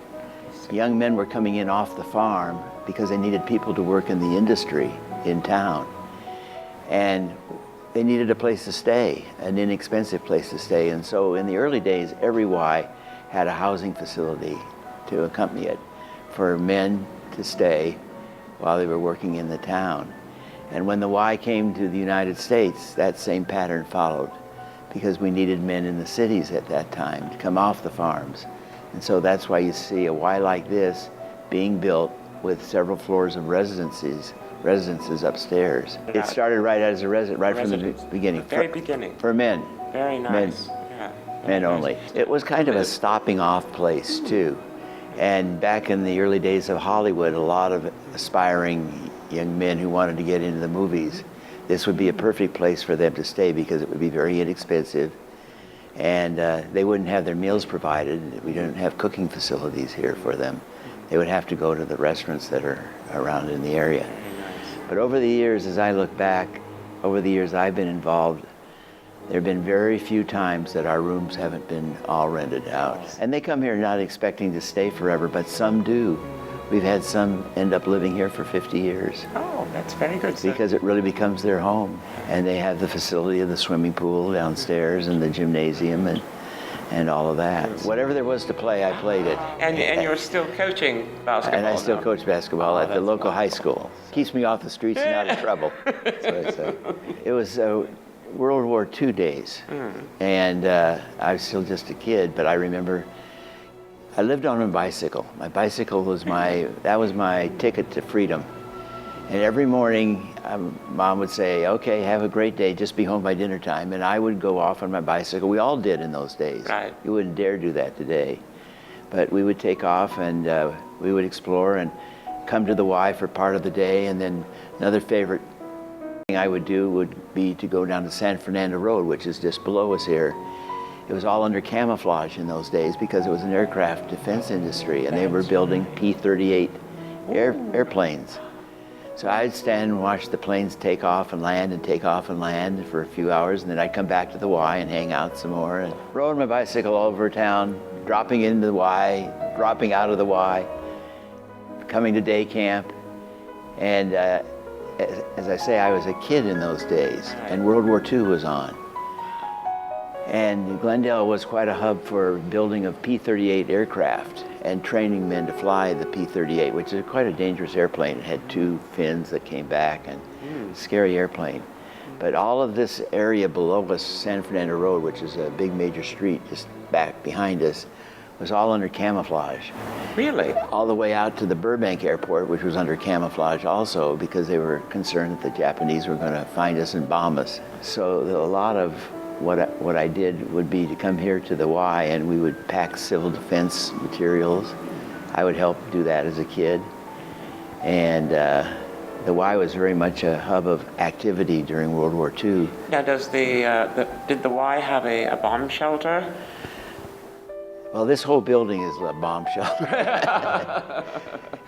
Young men were coming in off the farm because they needed people to work in the industry in town. And they needed a place to stay, an inexpensive place to stay. And so in the early days, every Y had a housing facility to accompany it for men to stay while they were working in the town. And when the Y came to the United States, that same pattern followed, because we needed men in the cities at that time to come off the farms. And so that's why you see a Y like this being built with several floors of residences upstairs. It started right as a residence, right from the beginning. Very beginning. For men. Very nice. Yeah. Men only. It was kind of a stopping off place too. And back in the early days of Hollywood, a lot of aspiring young men who wanted to get into the movies, this would be a perfect place for them to stay because it would be very inexpensive. And they wouldn't have their meals provided. We don't have cooking facilities here for them. They would have to go to the restaurants that are around in the area. But over the years, as I look back, over the years I've been involved, there have been very few times that our rooms haven't been all rented out. And they come here not expecting to stay forever, but some do. We've had some end up living here for 50 years. Oh, that's very good. Because it really becomes their home. And they have the facility of the swimming pool downstairs and the gymnasium and all of that. Whatever there was to play, I played it. And you're still coaching basketball? And I still coach basketball at the local high school. Keeps me off the streets and out of trouble. It was World War II days. And I was still just a kid, but I remember I lived on a bicycle. My bicycle was that was my ticket to freedom. And every morning, Mom would say, okay, have a great day, just be home by dinner time. And I would go off on my bicycle. We all did in those days. Right. You wouldn't dare do that today. But we would take off and we would explore and come to the Y for part of the day. And then another favorite thing I would do would be to go down to San Fernando Road, which is just below us here. It was all under camouflage in those days because it was an aircraft defense industry and they were building P-38 airplanes. So I'd stand and watch the planes take off and land and take off and land for a few hours, and then I'd come back to the Y and hang out some more and rode my bicycle all over town, dropping into the Y, dropping out of the Y, coming to day camp. And as I say, I was a kid in those days, and World War II was on. And Glendale was quite a hub for building of P-38 aircraft and training men to fly the P-38, which is quite a dangerous airplane. It had two fins that came back and scary airplane. But all of this area below us, San Fernando Road, which is a big major street just back behind us, was all under camouflage. Really? All the way out to the Burbank Airport, which was under camouflage also because they were concerned that the Japanese were going to find us and bomb us. So a lot of what I did would be to come here to the Y and we would pack civil defense materials. I would help do that as a kid. And the Y was very much a hub of activity during World War II. Now, did the Y have a bomb shelter? Well, this whole building is a bomb shelter.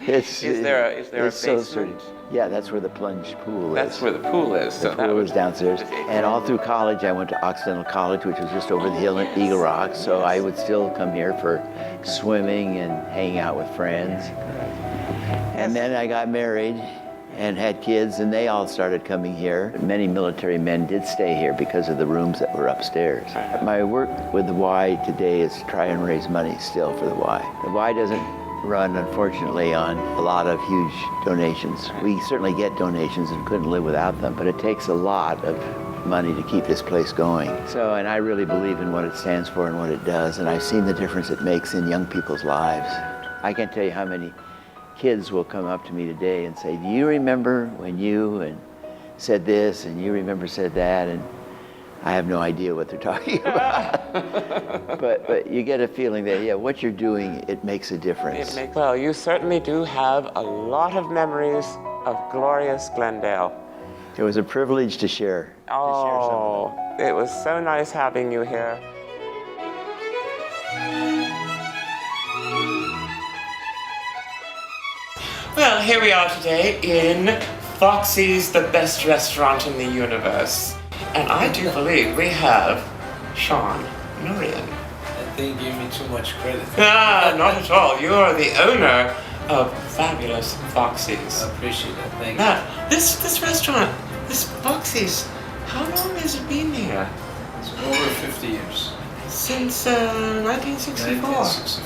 Is there a basement? Yeah, that's where the plunge pool is. That's where the pool is. The pool is downstairs. And all through college, I went to Occidental College, which was just over the hill in Eagle Rock. So I would still come here for swimming and hanging out with friends. And then I got married and had kids, and they all started coming here. Many military men did stay here because of the rooms that were upstairs. My work with the Y today is to try and raise money still for the Y. The Y doesn't run, unfortunately, on a lot of huge donations. We certainly get donations and couldn't live without them, but it takes a lot of money to keep this place going. So, and I really believe in what it stands for and what it does, and I've seen the difference it makes in young people's lives. I can't tell you how many kids will come up to me today and say, do you remember when you said this and you remember said that? And I have no idea what they're talking about. but you get a feeling that, yeah, what you're doing, it makes a difference. Well, you certainly do have a lot of of glorious Glendale. It was a privilege to share. Oh, it was so nice having you here. Well, here we are today in Foxy's, the best restaurant in the universe. And I do believe we have Sean Nurian. I think you give me too much credit. Ah, not at all. You are the owner of Fabulous Foxy's. I appreciate that. Thank you. Now, this restaurant, this Foxy's, how long has it been here? It's over 50 years. Since 1964. 1964.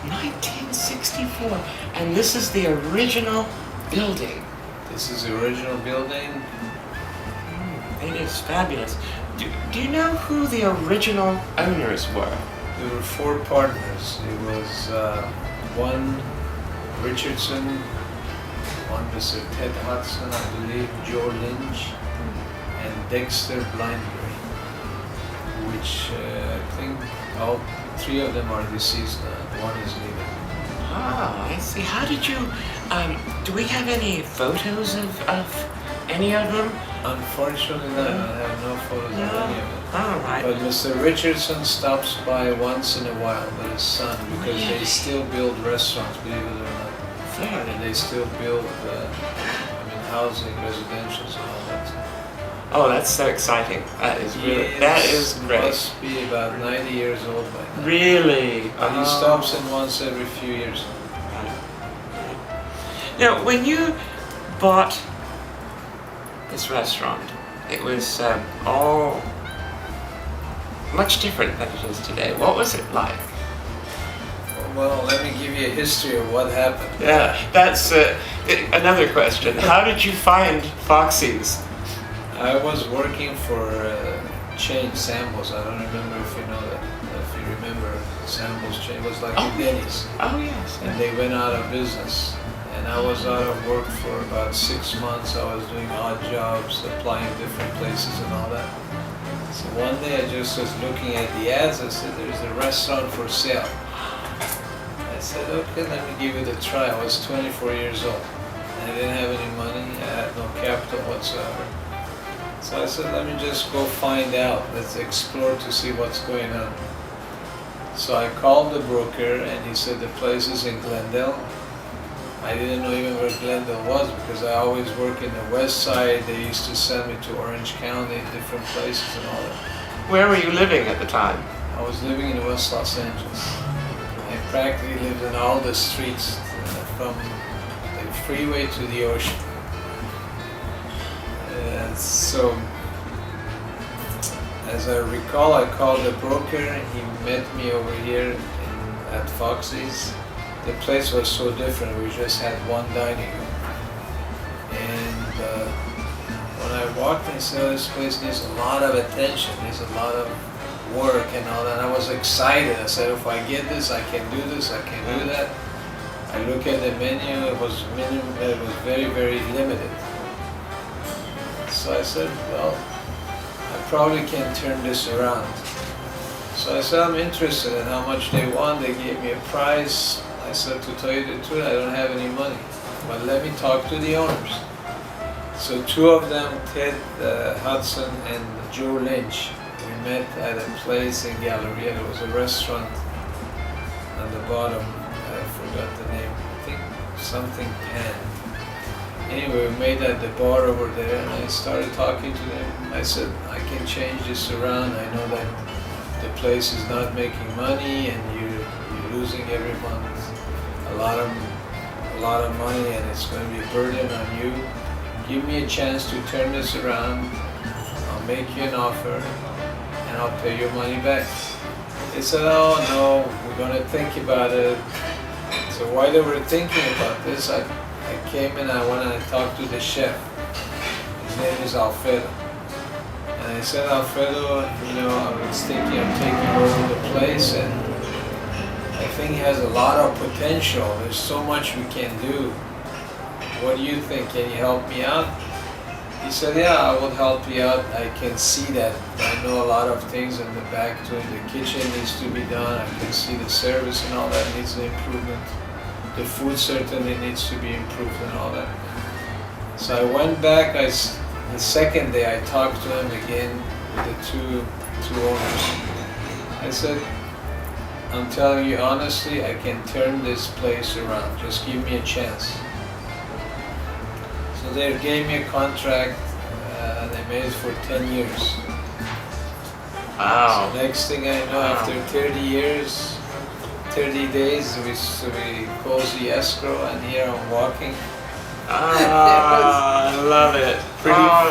1964. And this is the original building. This is the original building. It is fabulous. Do you know who the original owners were? There were 4 partners. It was one Richardson, one Mr. Ted Hudson, I believe, Joe Lynch, and Dexter Blindberry. which I think all three of them are deceased now. One is living. Ah, I see. How did you, do we have any photos of any of them? Unfortunately, no, I have no photos of any of them. All right. But Mr. Richardson stops by once in a while with his son because they still build restaurants, believe it or not. Very. And they still build, housing, residentials, and all that. Oh, that's so exciting. That is really, that is great. He must be about 90 years old by now. Really? But he stops in once every few years. Now, when you bought this restaurant, it was all much different than it is today. What was it like? Well, let me give you a history of what happened. Yeah, that's another question. How did you find Foxy's? I was working for chain Sambo's. I don't remember if you know that. If you remember, Sambo's chain was like a Denny's. Oh yes. And they went out of business. And I was out of work for about 6 months. I was doing odd jobs, applying different places and all that. So one day I just was looking at the ads. I said, there's a restaurant for sale. I said, okay, let me give it a try. I was 24 years old. And I didn't have any money. I had no capital whatsoever. So I said, let me just go find out. Let's explore to see what's going on. So I called the broker and he said the place is in Glendale. I didn't know even where Glendale was because I always work in the west side. They used to send me to Orange County, different places and all that. Where were you living at the time? I was living in West Los Angeles. I practically lived in all the streets from the freeway to the ocean. So, as I recall, I called the broker. He met me over here at Foxy's. The place was so different. We just had one dining room. And when I walked in, I said, oh, this place needs a lot of attention, needs a lot of work and all that. I was excited. I said, if I get this, I can do this, I can do that. I look at the menu, it was very, very limited. So I said, well, I probably can turn this around. So I said, I'm interested in how much they want. They gave me a price. I said, to tell you the truth, I don't have any money, but let me talk to the owners. So two of them, Ted Hudson and Joe Lynch, we met at a place in Galleria. There was a restaurant on the bottom. I forgot the name. I think something Pan. Anyway, we met at the bar over there, and I started talking to them. I said, I can change this around. I know that the place is not making money, and you're losing every month a lot of money, and it's going to be a burden on you. Give me a chance to turn this around. I'll make you an offer, and I'll pay your money back. They said, oh no, we're going to think about it. So while they were thinking about this, I came in, I went and I talked to the chef. His name is Alfredo. And I said, Alfredo, I was thinking of taking over the place, and I think he has a lot of potential. There's so much we can do. What do you think? Can you help me out? He said, yeah, I will help you out. I can see that. I know a lot of things in the back too. The kitchen needs to be done. I can see the service and all that needs an improvement. The food certainly needs to be improved and all that. So I went back. The second day I talked to him again with the two owners. I said, I'm telling you honestly, I can turn this place around. Just give me a chance. So they gave me a contract, and they made it for 10 years. Wow. So next thing I know, after 30 years, 30 days, we closed the escrow, and here I'm walking. I love it.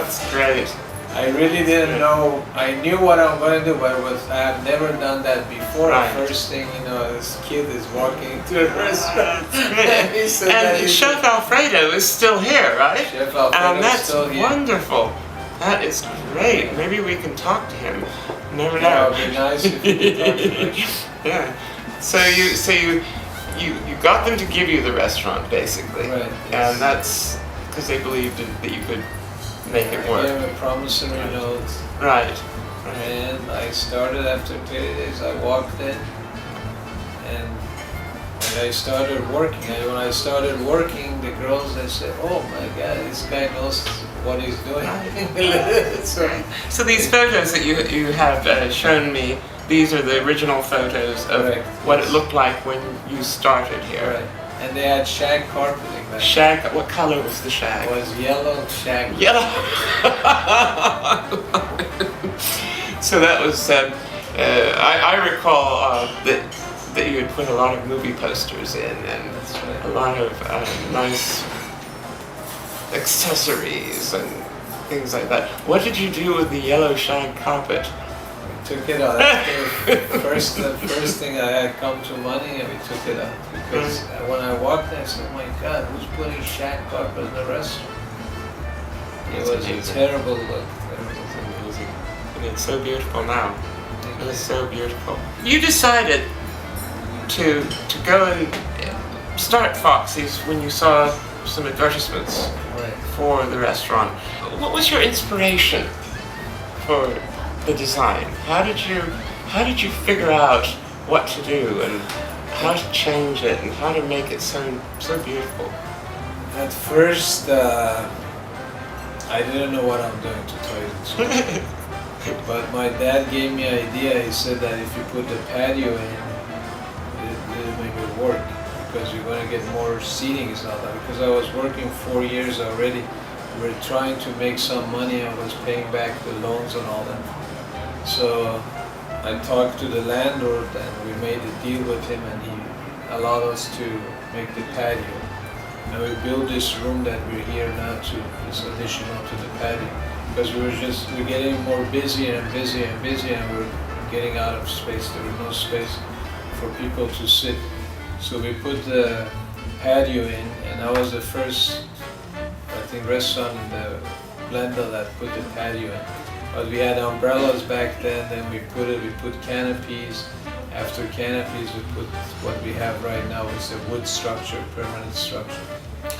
It's great. I really didn't know. I knew what I'm going to do, but I have never done that before. Right. The first thing, this kid is walking into a restaurant. And Chef Alfredo is still here, right? Chef Alfredo that's is still here. Wonderful. That is great. Maybe we can talk to him. Never know. Yeah, it would be nice if you could talk to him. Yeah. So you got them to give you the restaurant, basically. Right. Yes. And that's because they believed that you could make it work. I gave him a promissory note. Right. And I started after 30 days. I walked in, and I started working. And when I started working, the girls, they said, "Oh my God, this guy knows what he's doing." So these photos that you have shown me, these are the original photos of Correct. what it looked like when you started here. Right. And they had shag carpeting back Shag, what color was the shag? It was yellow shag. Yellow. So that was, I recall that you had put a lot of movie posters in, and a lot of nice accessories and things like that. What did you do with the yellow shag carpet? We took it out. That's the first thing I had come to money, and we took it out. Because when I walked in, I said, "Oh my God, who's putting shag carpet in the restaurant?" It was a terrible look. It's amazing. And it's so beautiful now. It is so beautiful. You decided to go and start Foxy's when you saw some advertisements for the restaurant. What was your inspiration for the design? How did you figure out what to do and how to change it and how to make it so beautiful? At first, I didn't know what I'm doing, to tell you the truth. But my dad gave me an idea. He said that if you put the patio in, it'll make it work, because you're going to get more seating. It's not that, because I was working 4 years already. We were trying to make some money. I was paying back the loans and all that. So I talked to the landlord, and we made a deal with him, and he allowed us to make the patio. And we built this room that we're here now to, this additional to the patio, because we're getting more busier and busier and busier, and we're getting out of space. There was no space for people to sit. So we put the patio in, and I was the first, I think, restaurant in the Glendale that put the patio in. But we had umbrellas back then we put canopies. After canopies, we put what we have right now. It's a wood structure, permanent structure.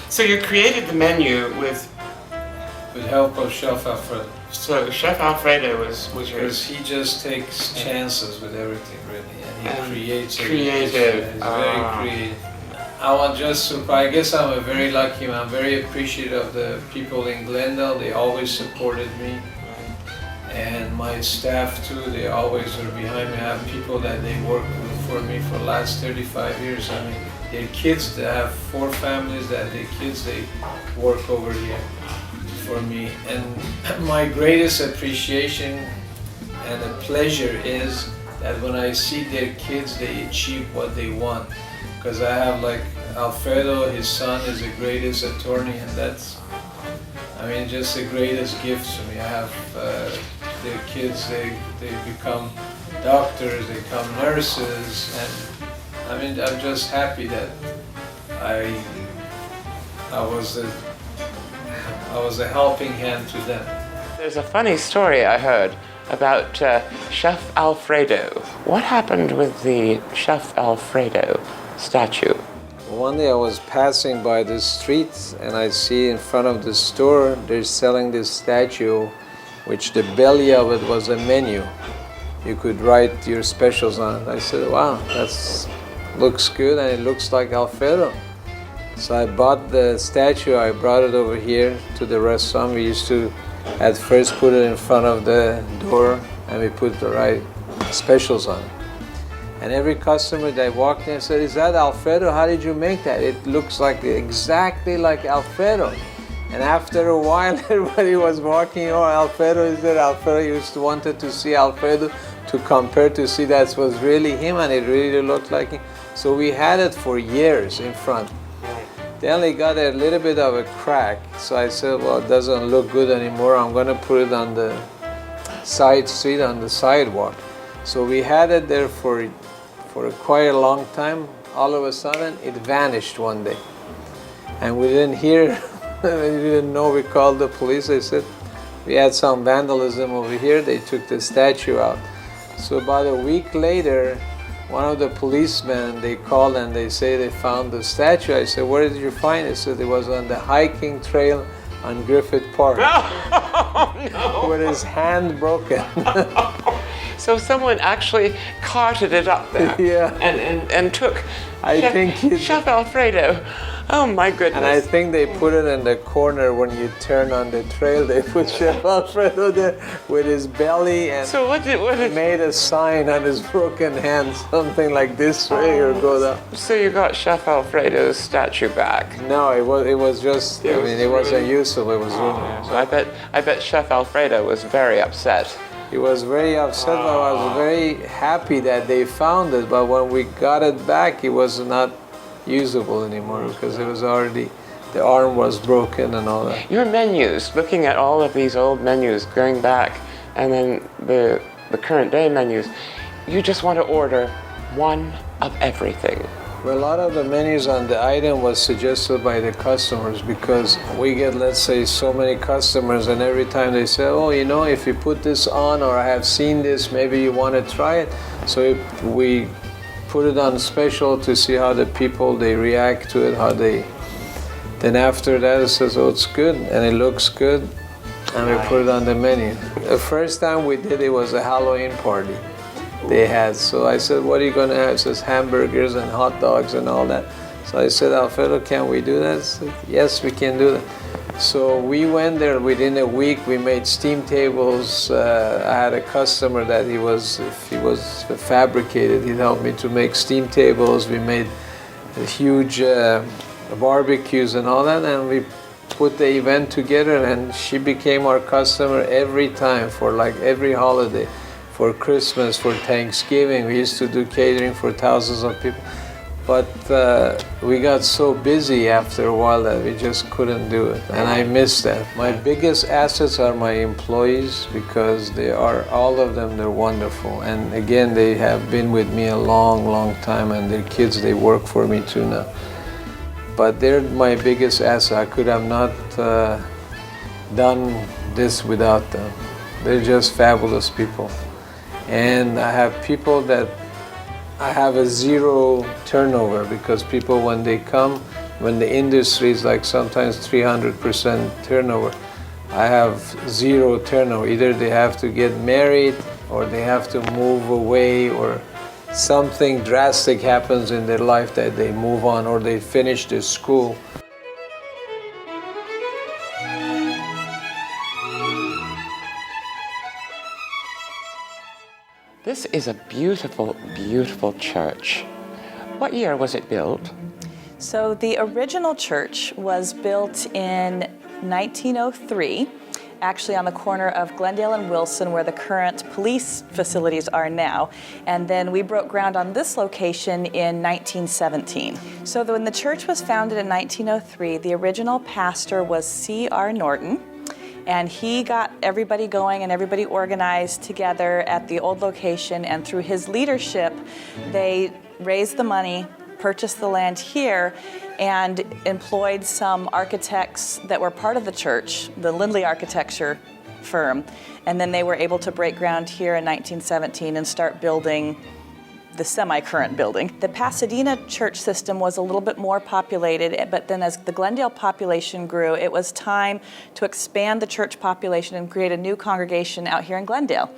So you created the menu with help of Chef Alfredo. So Chef Alfredo was yours. Because he just takes chances with everything, really, and he creates. Creative. He's very creative. I guess I'm a very lucky man. I'm very appreciative of the people in Glendale. They always supported me. And my staff too, they always are behind me. I have people that they work for me for the last 35 years. I mean, their kids, they have 4 families that their kids, they work over here for me. And my greatest appreciation and a pleasure is that when I see their kids, they achieve what they want. Because I have like Alfredo, his son is the greatest attorney, and that's, I mean, just the greatest gift to me. I have their kids, they become doctors, they become nurses, and I mean, I'm just happy that I was a helping hand to them. There's a funny story I heard about Chef Alfredo. What happened with the Chef Alfredo statue? One day I was passing by the street and I see in front of the store they're selling this statue, which the belly of it was a menu. You could write your specials on it. I said, wow, looks good, and it looks like Alfredo. So I bought the statue, I brought it over here to the restaurant. We used to at first put it in front of the door, and we put the right specials on it. And every customer that walked in said, "Is that Alfredo? How did you make that? It looks like exactly like Alfredo." And after a while, everybody was walking, "Oh, Alfredo, is that Alfredo?" You used to wanted to see Alfredo to compare, to see that was really him, and it really looked like him. So we had it for years in front. Then it got a little bit of a crack. So I said, well, it doesn't look good anymore. I'm going to put it on the side street, on the sidewalk. So we had it there for quite a long time. All of a sudden, it vanished one day. And we didn't hear, we didn't know. We called the police. They said, we had some vandalism over here. They took the statue out. So about a week later, one of the policemen, they called and they say they found the statue. I said, where did you find it? They said it was on the hiking trail on Griffith Park. Oh, no. With his hand broken. So someone actually carted it up there. Yeah. And took Chef Alfredo. Oh my goodness. And I think they put it in the corner when you turn on the trail. They put Chef Alfredo there with his belly, and so what did made a sign on his broken hand, something like this way or go down. So you got Chef Alfredo's statue back? No, it was just. It wasn't useful. It was ruined. So I bet Chef Alfredo was very upset. He was very upset, but I was very happy that they found it. But when we got it back, it was not usable anymore because it was already, the arm was broken and all that. Your menus, looking at all of these old menus going back, and then the current day menus, you just want to order one of everything. Well, a lot of the menus on the item was suggested by the customers because we get, let's say, so many customers, and every time they say, oh, you know, if you put this on, or I have seen this, maybe you want to try it. So we put it on special to see how the people, they react to it, how they, then after that it says, oh, it's good and it looks good, and we put it on the menu. The first time we did it was a Halloween party they had. So I said, what are you going to have? It says hamburgers and hot dogs and all that. So I said, Alfredo, can we do that? He said, yes, we can do that. So we went there. Within a week, we made steam tables. I had a customer that he was fabricated. He helped me to make steam tables. We made huge barbecues and all that, and we put the event together, and she became our customer every time for like every holiday. For Christmas, for Thanksgiving, we used to do catering for thousands of people. But we got so busy after a while that we just couldn't do it, and I miss that. My biggest assets are my employees because they are, all of them, they're wonderful. And again, they have been with me a long, long time, and their kids, they work for me too now. But they're my biggest asset. I could have not done this without them. They're just fabulous people. And I have people that I have a zero turnover because people, when they come, when the industry is like sometimes 300% turnover, I have zero turnover. Either they have to get married or they have to move away, or something drastic happens in their life that they move on, or they finish their school. This is a beautiful, beautiful church. What year was it built? So the original church was built in 1903, actually on the corner of Glendale and Wilson, where the current police facilities are now. And then we broke ground on this location in 1917. So when the church was founded in 1903, the original pastor was C.R. Norton. And he got everybody going and everybody organized together at the old location, and through his leadership, they raised the money, purchased the land here, and employed some architects that were part of the church, the Lindley Architecture firm, and then they were able to break ground here in 1917 and start building the semi-current building. The Pasadena church system was a little bit more populated, but then as the Glendale population grew, it was time to expand the church population and create a new congregation out here in Glendale.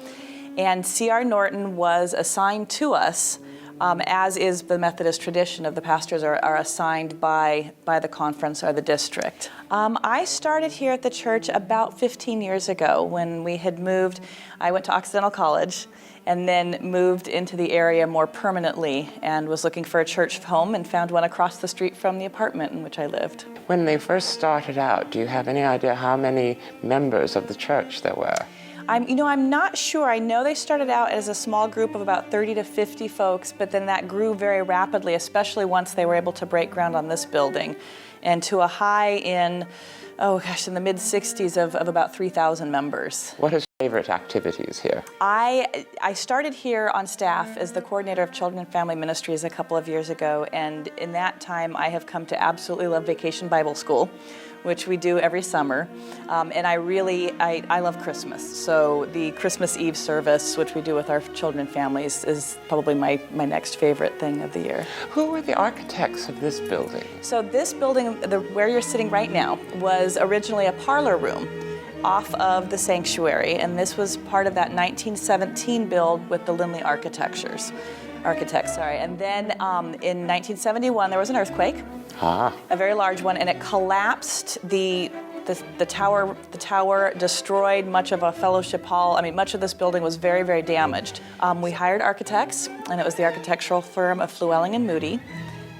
And C.R. Norton was assigned to us, as is the Methodist tradition of the pastors are assigned by the conference or the district. I started here at the church about 15 years ago when we had moved. I went to Occidental College and then moved into the area more permanently and was looking for a church home and found one across the street from the apartment in which I lived. When they first started out, do you have any idea how many members of the church there were? I'm not sure. I know they started out as a small group of about 30 to 50 folks, but then that grew very rapidly, especially once they were able to break ground on this building, and to a high in the mid-60s of about 3,000 members. What is your favorite activities here? I started here on staff as the coordinator of Children and Family Ministries a couple of years ago, and in that time I have come to absolutely love Vacation Bible School, which we do every summer, and I love Christmas. So the Christmas Eve service, which we do with our children and families, is probably my next favorite thing of the year. Who were the architects of this building? So this building, where you're sitting right now, was originally a parlor room. off of the sanctuary, and this was part of that 1917 build with the Lindley architects. And then in 1971 there was an earthquake, a very large one, and it collapsed the tower. The tower destroyed much of a fellowship hall. I mean, much of this building was very, very damaged. We hired architects, and it was the architectural firm of Flewelling and Moody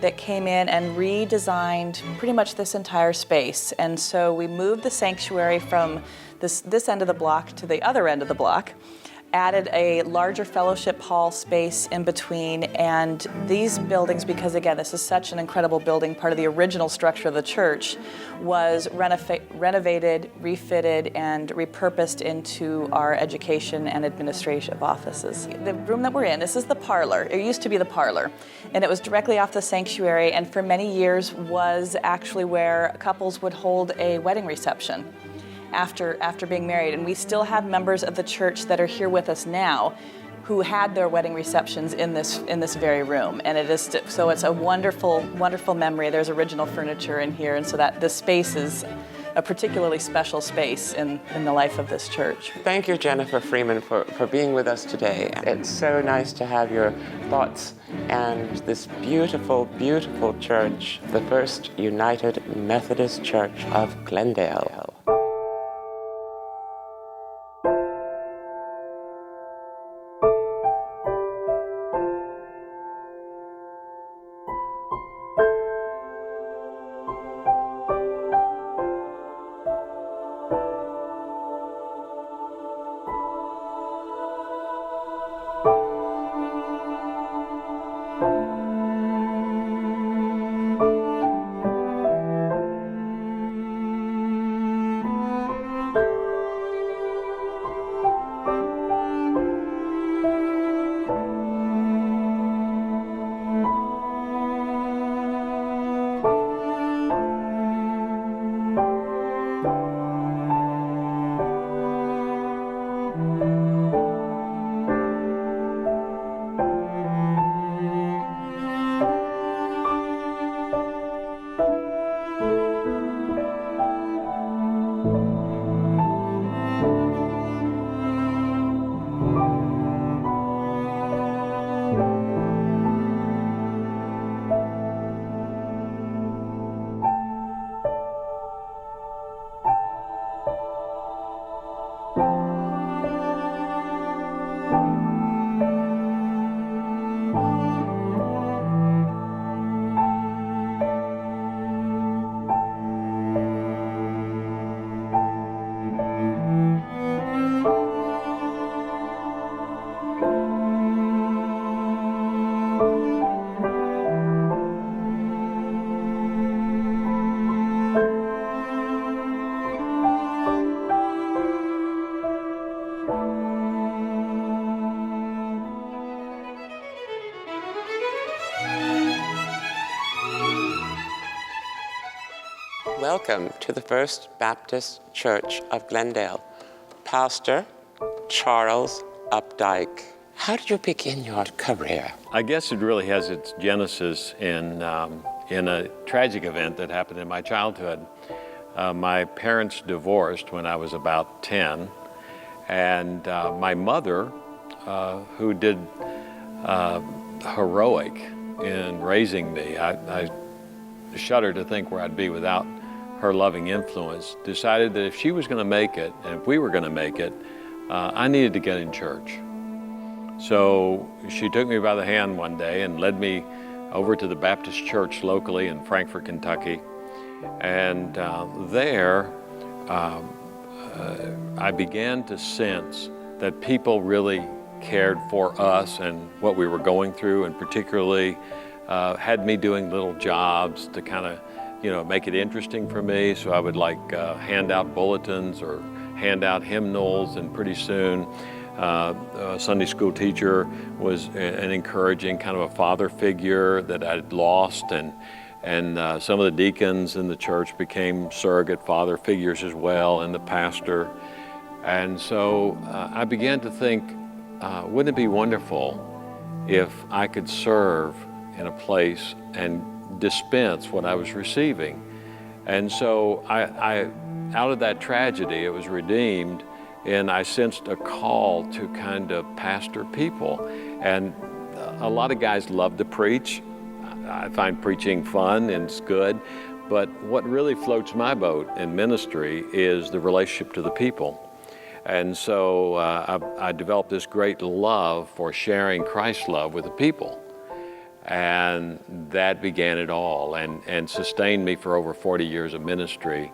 that came in and redesigned pretty much this entire space. And so we moved the sanctuary from this end of the block to the other end of the block, added a larger fellowship hall space in between, and these buildings, because again, this is such an incredible building, part of the original structure of the church, was renovated, refitted, and repurposed into our education and administrative offices. The room that we're in, this is the parlor. It used to be the parlor, and it was directly off the sanctuary, and for many years was actually where couples would hold a wedding reception after being married. And we still have members of the church that are here with us now who had their wedding receptions in this very room. And it's a wonderful, wonderful memory. There's original furniture in here, and so that this space is a particularly special space in the life of this church. Thank you, Jennifer Freeman, for being with us today. It's so nice to have your thoughts and this beautiful, beautiful church, the First United Methodist Church of Glendale. Welcome to the First Baptist Church of Glendale. Pastor Charles Updike. How did you begin your career? I guess it really has its genesis in a tragic event that happened in my childhood. My parents divorced when I was about 10, and my mother, who did heroic in raising me, I shudder to think where I'd be without her loving influence, decided that if she was going to make it, and if we were going to make it, I needed to get in church. So she took me by the hand one day and led me over to the Baptist church locally in Frankfort, Kentucky. And there, I began to sense that people really cared for us and what we were going through, and particularly had me doing little jobs to kind of, make it interesting for me. So I would hand out bulletins or hand out hymnals, and pretty soon a Sunday school teacher was an encouraging kind of a father figure that I'd lost, and some of the deacons in the church became surrogate father figures as well, and the pastor. And so I began to think, wouldn't it be wonderful if I could serve in a place and dispense what I was receiving? And so I out of that tragedy, it was redeemed, and I sensed a call to kind of pastor people. And a lot of guys love to preach. I find preaching fun and it's good, but what really floats my boat in ministry is the relationship to the people. And so I developed this great love for sharing Christ's love with the people. And that began it all and sustained me for over 40 years of ministry.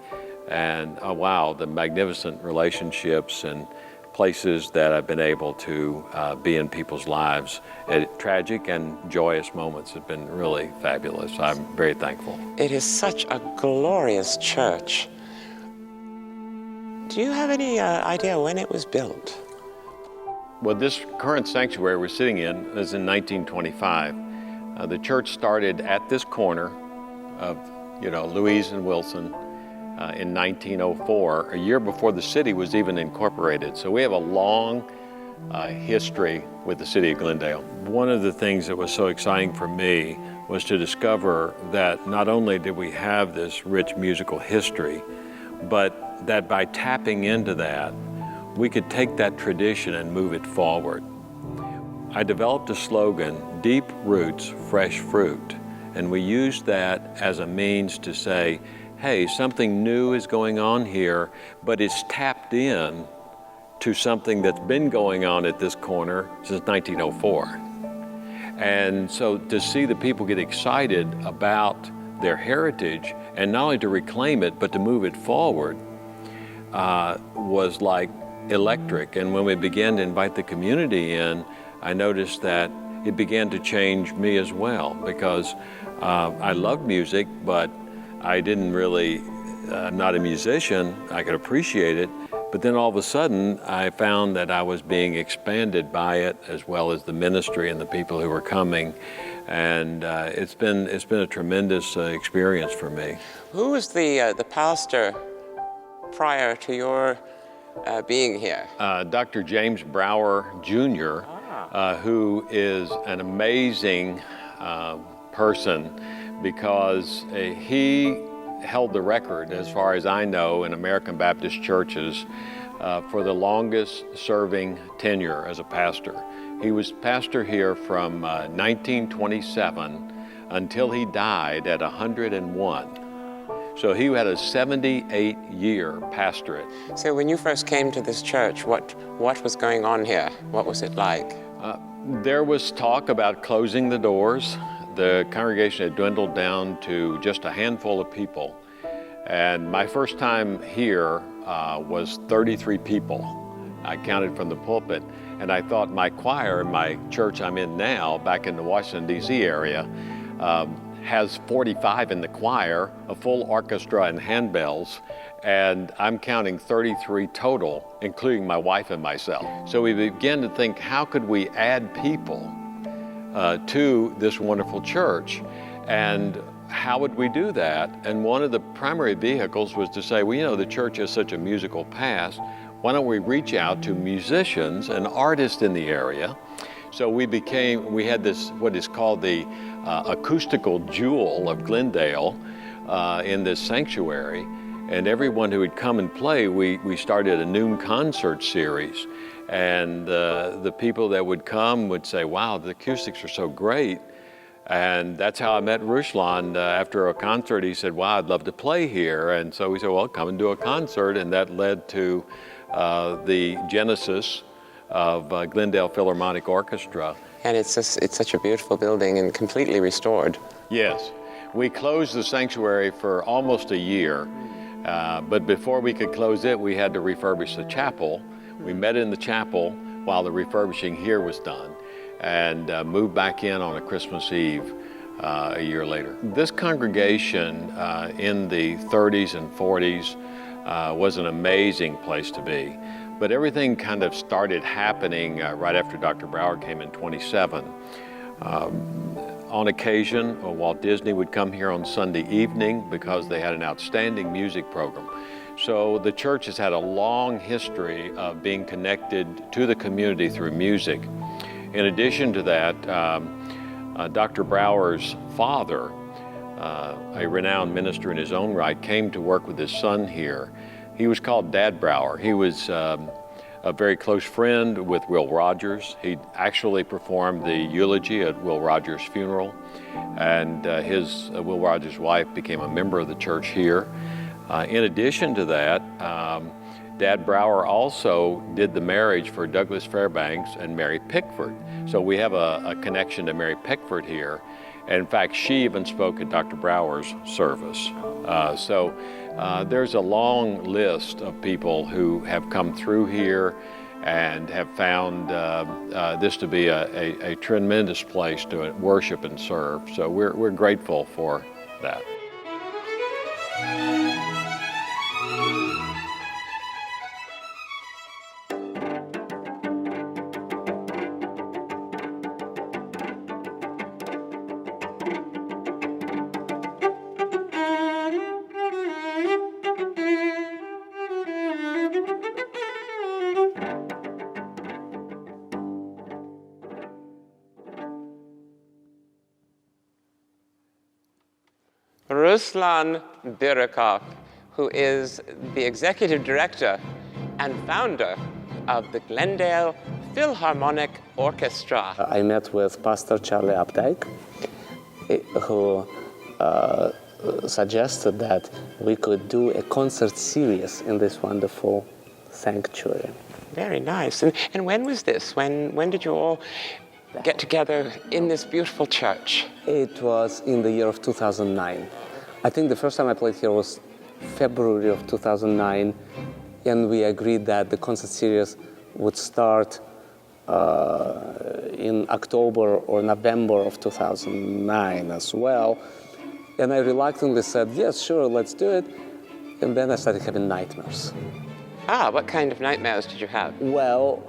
And wow, the magnificent relationships and places that I've been able to be in people's lives at tragic and joyous moments have been really fabulous. I'm very thankful. It is such a glorious church. Do you have any idea when it was built? Well, this current sanctuary we're sitting in is in 1925. The church started at this corner of, Louise and Wilson in 1904, a year before the city was even incorporated. So we have a long history with the city of Glendale. One of the things that was so exciting for me was to discover that not only did we have this rich musical history, but that by tapping into that, we could take that tradition and move it forward. I developed a slogan, deep roots, fresh fruit, and we used that as a means to say, hey, something new is going on here, but it's tapped in to something that's been going on at this corner since 1904. And so to see the people get excited about their heritage, and not only to reclaim it, but to move it forward, was like electric. And when we began to invite the community in, I noticed that it began to change me as well, because I loved music, but I didn't really, I'm not a musician, I could appreciate it, but then all of a sudden I found that I was being expanded by it, as well as the ministry and the people who were coming. And it's been a tremendous experience for me. Who was the pastor prior to your being here? Dr. James Brower Jr., who is an amazing person, because he held the record, as far as I know, in American Baptist churches for the longest serving tenure as a pastor. He was pastor here from 1927 until he died at 101. So he had a 78-year pastorate. So when you first came to this church, what was going on here? What was it like? There was talk about closing the doors. The congregation had dwindled down to just a handful of people. And my first time here was 33 people. I counted from the pulpit. And I thought my choir in my church I'm in now, back in the Washington, D.C. area, has 45 in the choir, a full orchestra and handbells, and I'm counting 33 total, including my wife and myself. So we began to think, how could we add people to this wonderful church? And how would we do that? And one of the primary vehicles was to say, well, the church has such a musical past. Why don't we reach out to musicians and artists in the area? So we had this, what is called the acoustical jewel of Glendale in this sanctuary. And everyone who would come and play, we started a noon concert series. And the people that would come would say, wow, the acoustics are so great. And that's how I met Ruslan. After a concert, he said, wow, I'd love to play here. And so we said, well, come and do a concert. And that led to the genesis of Glendale Philharmonic Orchestra. And it's such a beautiful building and completely restored. Yes. We closed the sanctuary for almost a year, but before we could close it, we had to refurbish the chapel. We met in the chapel while the refurbishing here was done, and moved back in on a Christmas Eve a year later. This congregation in the 30s and 40s was an amazing place to be. But everything kind of started happening right after Dr. Brower came in 27. On occasion, Walt Disney would come here on Sunday evening because they had an outstanding music program. So the church has had a long history of being connected to the community through music. In addition to that, Dr. Brower's father, a renowned minister in his own right, came to work with his son here. He was called Dad Brower. He was a very close friend with Will Rogers. He actually performed the eulogy at Will Rogers' funeral, and Will Rogers' wife became a member of the church here. In addition to that, Dad Brower also did the marriage for Douglas Fairbanks and Mary Pickford. So we have a connection to Mary Pickford here. And in fact, she even spoke at Dr. Brower's service. There's a long list of people who have come through here and have found this to be a tremendous place to worship and serve. So we're grateful for that. Ruslan Birukov, who is the executive director and founder of the Glendale Philharmonic Orchestra. I met with Pastor Charlie Updike, who suggested that we could do a concert series in this wonderful sanctuary. Very nice. And when was this? When did you all get together in this beautiful church? It was in the year of 2009. I think the first time I played here was February of 2009, and we agreed that the concert series would start in October or November of 2009 as well. And I reluctantly said, yes, sure, let's do it. And then I started having nightmares. Ah, what kind of nightmares did you have? Well,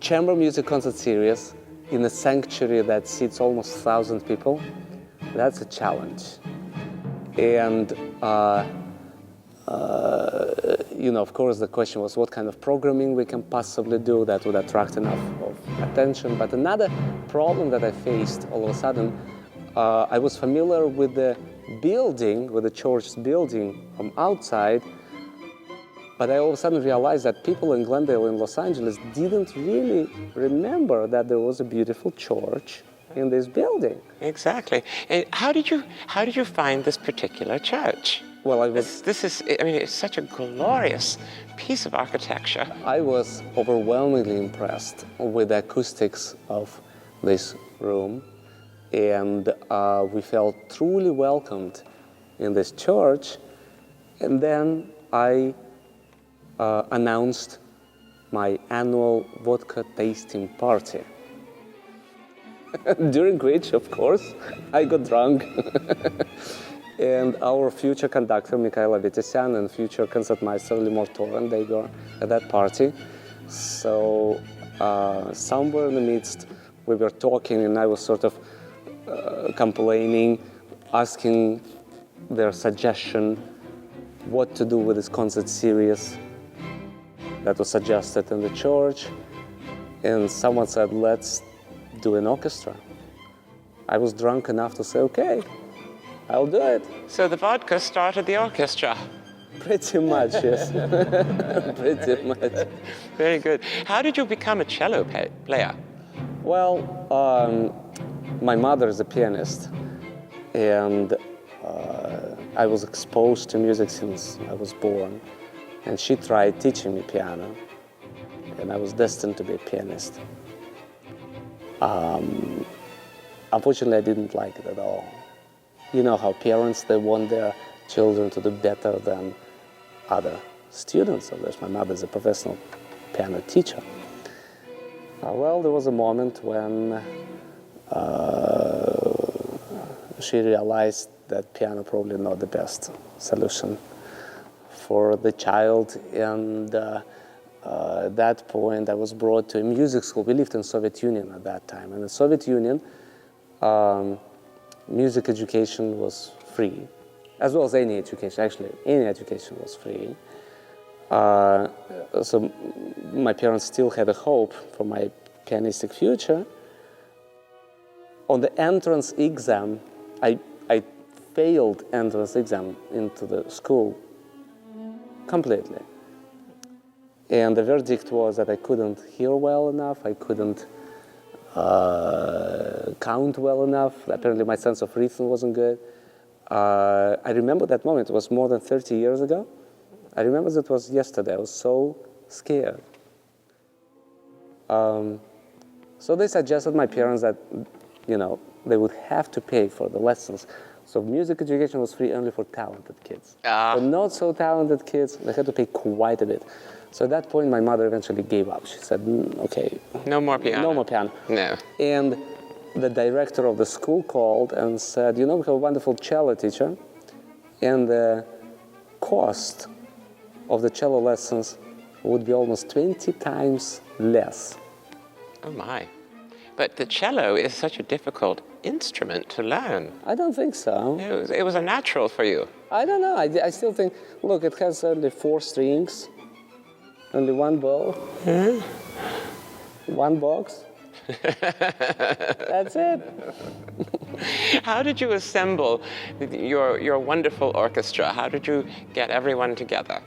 chamber music concert series in a sanctuary that seats almost 1,000 people, that's a challenge. And, of course, the question was what kind of programming we can possibly do that would attract enough of attention. But another problem that I faced all of a sudden, I was familiar with the building, with the church's building from outside, but I all of a sudden realized that people in Glendale in Los Angeles didn't really remember that there was a beautiful church in this building. Exactly. And how did you find this particular church? Well, this is, I mean, it's such a glorious piece of architecture. I was overwhelmingly impressed with the acoustics of this room, and we felt truly welcomed in this church. And then I announced my annual vodka tasting party, during which, of course, I got drunk. And our future conductor, Mikhail Avetisian, and future concertmeister, Limor Toren, they were at that party. So somewhere in the midst, we were talking, and I was sort of complaining, asking their suggestion what to do with this concert series that was suggested in the church. And someone said, let's do an orchestra. I was drunk enough to say, okay, I'll do it. So the vodka started the orchestra. Pretty much, yes. Pretty much. Very good. How did you become a cello player? Well, my mother is a pianist, and I was exposed to music since I was born. And she tried teaching me piano, and I was destined to be a pianist. Unfortunately, I didn't like it at all. You know how parents, they want their children to do better than other students of theirs. My mother is a professional piano teacher. Well, there was a moment when she realized that piano probably not the best solution for the child, and at that point I was brought to a music school. We lived in Soviet Union at that time, and in the Soviet Union, music education was free, as well as any education. Actually, any education was free. So my parents still had a hope for my pianistic future. On the entrance exam, I failed entrance exam into the school. completely. And the verdict was that I couldn't hear well enough, I couldn't count well enough. Apparently my sense of rhythm wasn't good. I remember that moment. It was more than 30 years ago. I remember that it was yesterday. I was so scared. So they suggested my parents that, you know, they would have to pay for the lessons. So music education was free only for talented kids. For not so talented kids, they had to pay quite a bit. So at that point, my mother eventually gave up. She said, okay. No more piano. No more piano. No. And the director of the school called and said, you know, we have a wonderful cello teacher, and the cost of the cello lessons would be almost 20 times less. Oh my. But the cello is such a difficult instrument to learn. I don't think so. It was a natural for you. I don't know. I still think, look, it has only 4 strings, only 1 bow, 1 box. That's it. How did you assemble your wonderful orchestra? How did you get everyone together?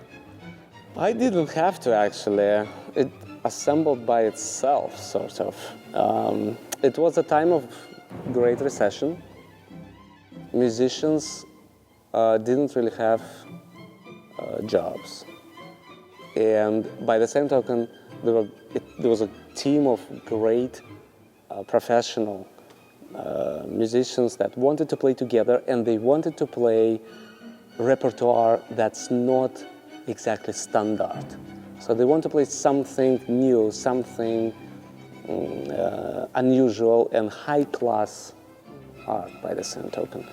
I didn't have to, actually. It assembled by itself, sort of. It was a time of great recession. Musicians didn't really have jobs. And by the same token, there was a team of great professional musicians that wanted to play together, and they wanted to play repertoire that's not exactly standard. So they want to play something new, something unusual and high-class art by the same token.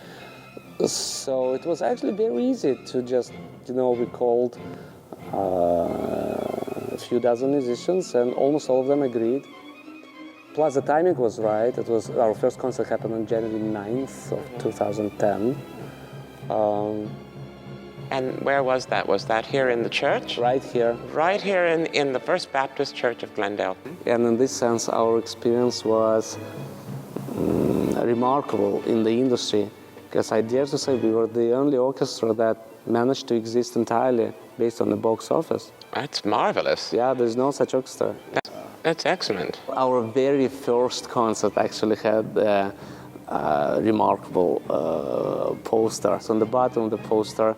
So it was actually very easy to just, you know, we called a few dozen musicians, and almost all of them agreed. Plus the timing was right. It was our first concert happened on January 9th of 2010. And where was that? Was that here in the church? Right here. Right here in the First Baptist Church of Glendale. And in this sense, our experience was remarkable in the industry, because I dare to say we were the only orchestra that managed to exist entirely based on the box office. That's marvelous. Yeah, there's no such orchestra. That's excellent. Our very first concert actually had remarkable posters. On the bottom of the poster,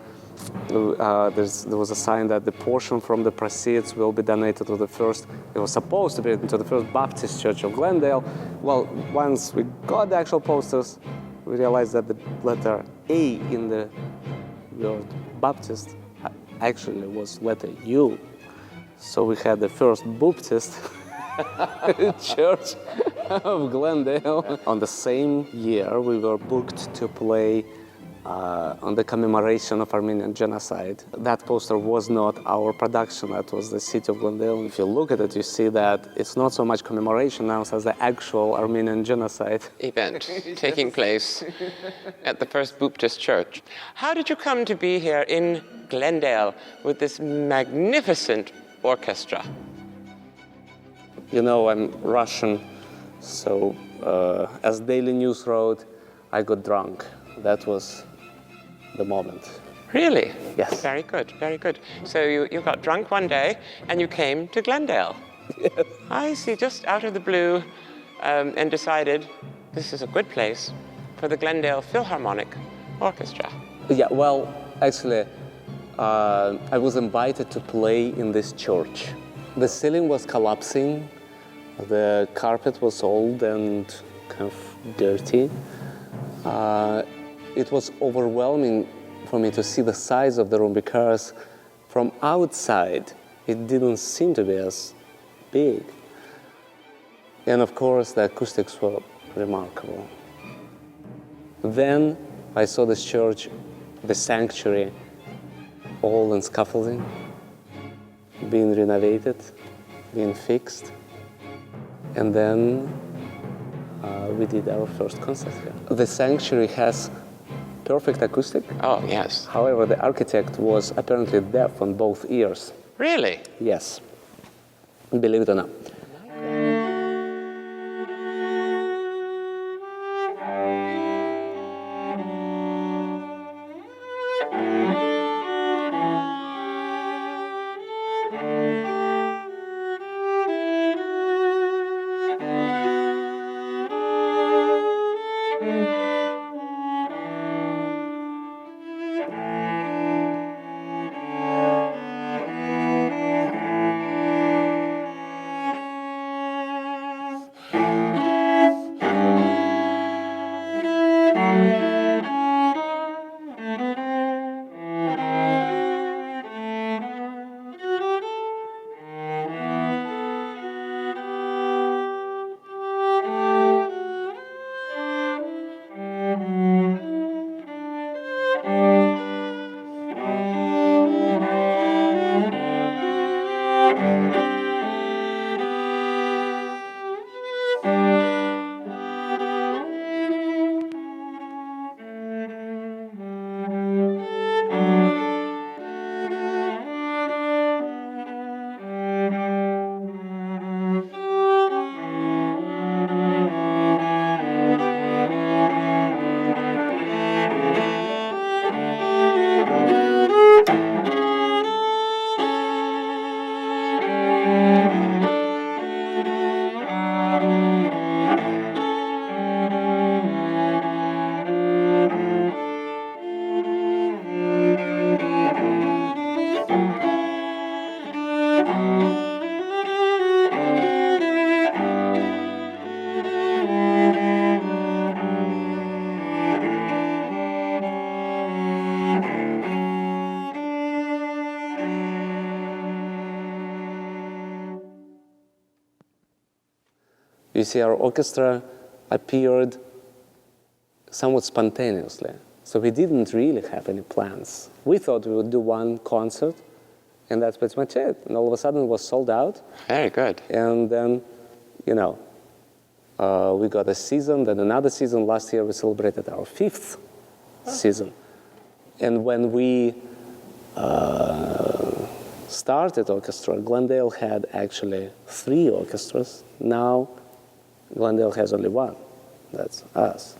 there was a sign that the portion from the proceeds will be donated to the first, it was supposed to be to the First Baptist Church of Glendale. Well, once we got the actual posters, we realized that the letter A in the word Baptist actually was letter U. So we had the First Baptist Church of Glendale. On the same year, we were booked to play on the commemoration of Armenian genocide. That poster was not our production, that was the city of Glendale. If you look at it, you see that it's not so much commemoration now as the actual Armenian genocide event taking place at the First Baptist Church. How did you come to be here in Glendale with this magnificent orchestra? You know, I'm Russian, so as Daily News wrote, I got drunk. That was the moment. Really? Yes. Very good, very good. So you got drunk one day and you came to Glendale. Yes. I see, just out of the blue, and decided this is a good place for the Glendale Philharmonic Orchestra. Yeah, well, actually, I was invited to play in this church. The ceiling was collapsing, the carpet was old and kind of dirty. It was overwhelming for me to see the size of the room, because from outside it didn't seem to be as big. And of course the acoustics were remarkable. Then I saw this church, the sanctuary, all in scaffolding, being renovated, being fixed. And then we did our first concert here. The sanctuary has perfect acoustic. Oh, yes. However, the architect was apparently deaf on both ears. Really? Yes. Believe it or not. You see, our orchestra appeared somewhat spontaneously. So we didn't really have any plans. We thought we would do one concert, and that's pretty much it. And all of a sudden it was sold out. Very good. And then, you know, we got a season, then another season. Last year we celebrated our 5th season. And when we started orchestra, Glendale had actually 3 orchestras. Now Glendale has only 1. That's us.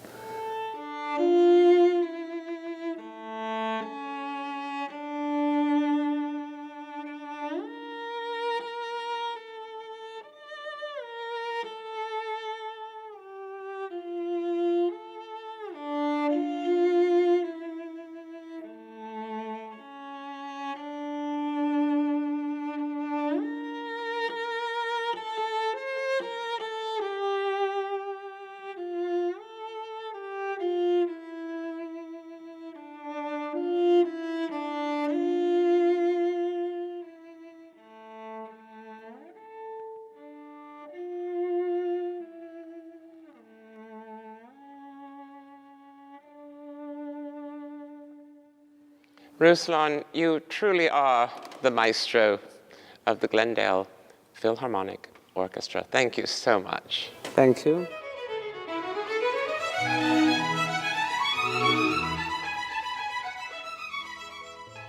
Ruslan, you truly are the maestro of the Glendale Philharmonic Orchestra. Thank you so much. Thank you.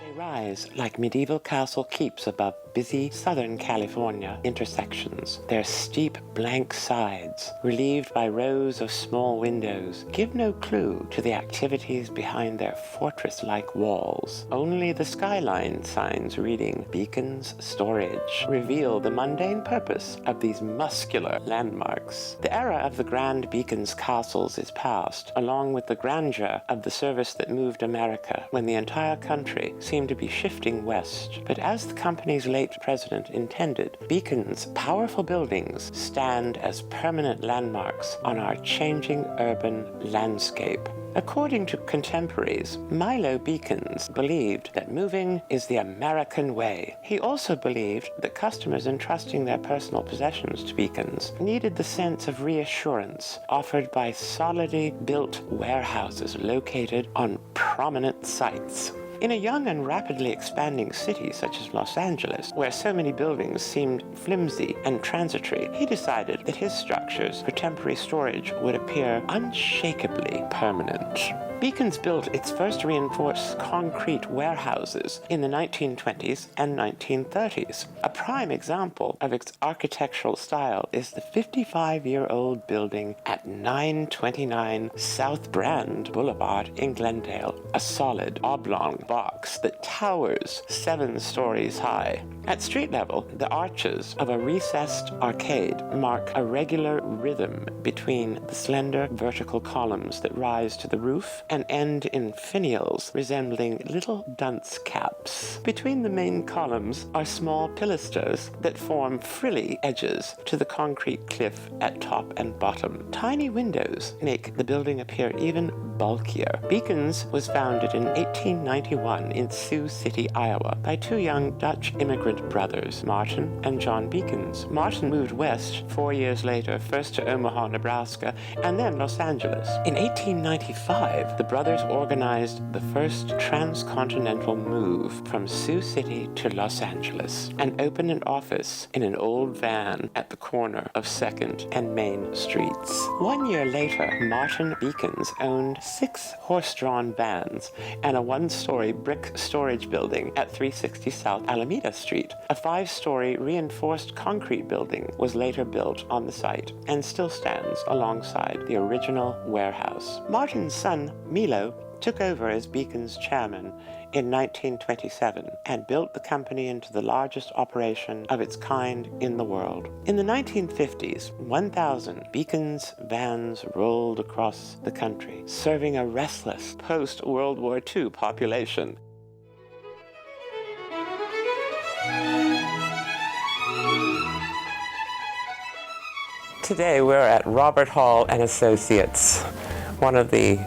They rise like medieval castle keeps above busy Southern California intersections. Their steep, blank sides, relieved by rows of small windows, give no clue to the activities behind their fortress-like walls. Only the skyline signs reading Beacon's Storage reveal the mundane purpose of these muscular landmarks. The era of the grand Beacon's castles is past, along with the grandeur of the service that moved America, when the entire country seemed to be shifting west. But as the company's late president intended, Beacon's powerful buildings stand as permanent landmarks on our changing urban landscape. According to contemporaries, Milo Beacons believed that moving is the American way. He also believed that customers entrusting their personal possessions to Beacons needed the sense of reassurance offered by solidly built warehouses located on prominent sites. In a young and rapidly expanding city such as Los Angeles, where so many buildings seemed flimsy and transitory, he decided that his structures for temporary storage would appear unshakably permanent. Beacons built its first reinforced concrete warehouses in the 1920s and 1930s. A prime example of its architectural style is the 55-year-old building at 929 South Brand Boulevard in Glendale, a solid oblong box that towers 7 stories high. At street level, the arches of a recessed arcade mark a regular rhythm between the slender vertical columns that rise to the roof and end in finials resembling little dunce caps. Between the main columns are small pilasters that form frilly edges to the concrete cliff at top and bottom. Tiny windows make the building appear even bulkier. Beacons was founded in 1891 in Sioux City, Iowa, by 2 young Dutch immigrant brothers, Martin and John Beacons. Martin moved west 4 years later, first to Omaha, Nebraska, and then Los Angeles. In 1895, the brothers organized the first transcontinental move from Sioux City to Los Angeles and opened an office in an old van at the corner of 2nd and Main Streets. 1 year later, Martin Beacons owned 6 horse-drawn vans and a 1-story brick storage building at 360 South Alameda Street. A 5-story reinforced concrete building was later built on the site and still stands alongside the original warehouse. Martin's son, Milo, took over as Beacon's chairman in 1927 and built the company into the largest operation of its kind in the world. In the 1950s, 1,000 Beacon's vans rolled across the country, serving a restless post-World War II population. Today we're at Robert Hall and Associates, one of the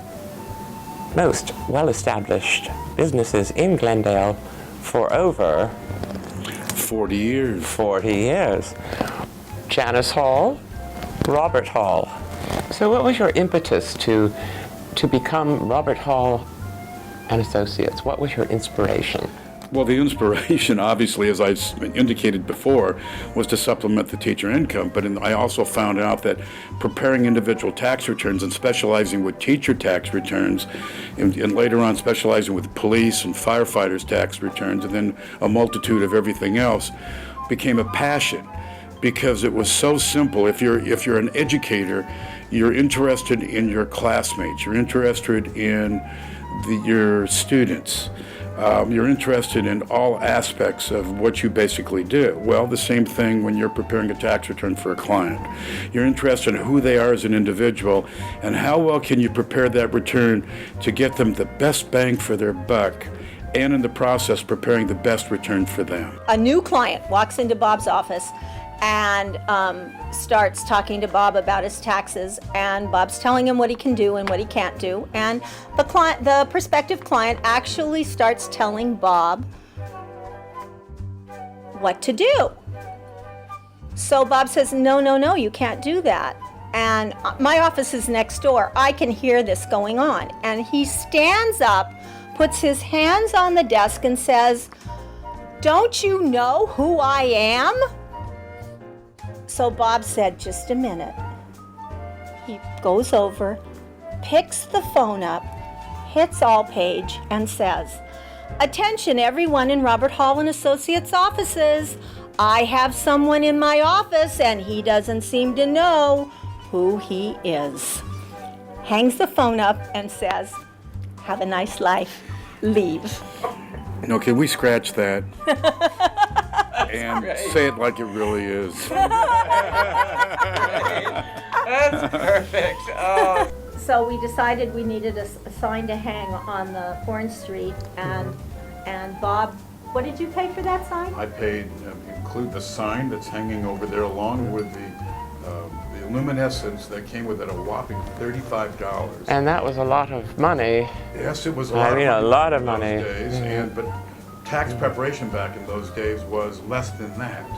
most well-established businesses in Glendale for over 40 years. 40 years. Janice Hall, Robert Hall. So what was your impetus to become Robert Hall and Associates? What was your inspiration? Well, the inspiration, obviously, as I indicated before, was to supplement the teacher income. But I also found out that preparing individual tax returns and specializing with teacher tax returns, and later on specializing with police and firefighters' tax returns, and then a multitude of everything else, became a passion. Because it was so simple. If you're an educator, you're interested in your classmates. You're interested in your students. You're interested in all aspects of what you basically do. Well, the same thing when you're preparing a tax return for a client. You're interested in who they are as an individual and how well can you prepare that return to get them the best bang for their buck, and in the process preparing the best return for them. A new client walks into Bob's office and starts talking to Bob about his taxes, and Bob's telling him what he can do and what he can't do, and the prospective client actually starts telling Bob what to do. So Bob says, no, you can't do that. And my office is next door. I can hear this going on. And he stands up, puts his hands on the desk and says, "Don't you know who I am?" So Bob said, "Just a minute." He goes over, picks the phone up, hits all page, and says, "Attention everyone in Robert Hall and Associates offices. I have someone in my office and he doesn't seem to know who he is." Hangs the phone up and says, "Have a nice life. Leave." No, can we scratch that? And say it like it really is. That's perfect. Oh. So we decided we needed a sign to hang on the Orange Street, and Bob, what did you pay for that sign? I paid, include the sign that's hanging over there along with the luminescence that came with it, a whopping $35. And that was a lot of money. Yes, it was a lot of money. A lot of money. Those days, but tax preparation back in those days was less than that,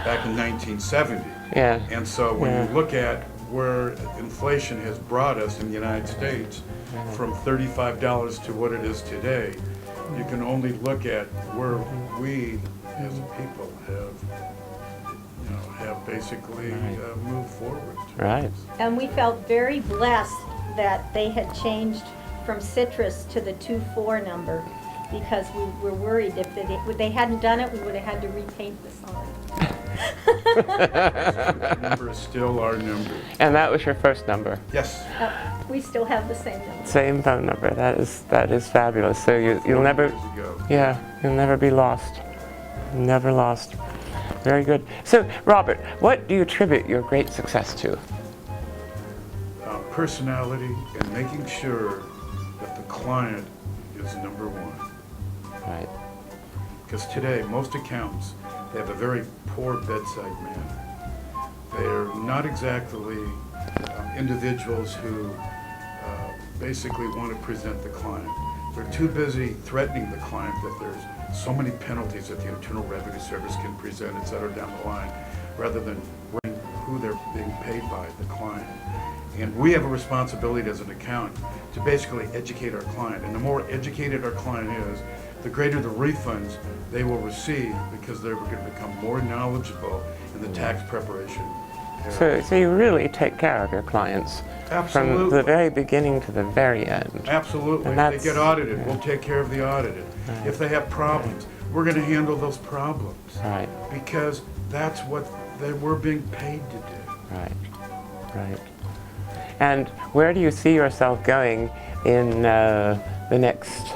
back in 1970. Yeah. And so when you look at where inflation has brought us in the United States, from $35 to what it is today, you can only look at where we as a people have basically moved forward. Right. And we felt very blessed that they had changed from citrus to the 2-4 number, because we were worried if they hadn't done it, we would have had to repaint the sign. That number is still our number. And that was your first number? Yes. We still have the same number. Same phone number. That is fabulous. So you'll never, you'll never be lost. Never lost. Very good. So, Robert, what do you attribute your great success to? Personality and making sure that the client is number one. Right. Because today, most accountants, they have a very poor bedside manner. They're not exactly individuals who basically want to present the client. They're too busy threatening the client that there's so many penalties that the Internal Revenue Service can present, et cetera, down the line, rather than who they're being paid by, the client. And we have a responsibility as an accountant to basically educate our client. And the more educated our client is, the greater the refunds they will receive, because they're going to become more knowledgeable in the tax preparation. So you really take care of your clients. Absolutely. From the very beginning to the very end. Absolutely. If they get audited, we'll take care of the audited. Right. If they have problems, we're going to handle those problems. Right. Because that's what we're being paid to do. Right. Right. And where do you see yourself going in the next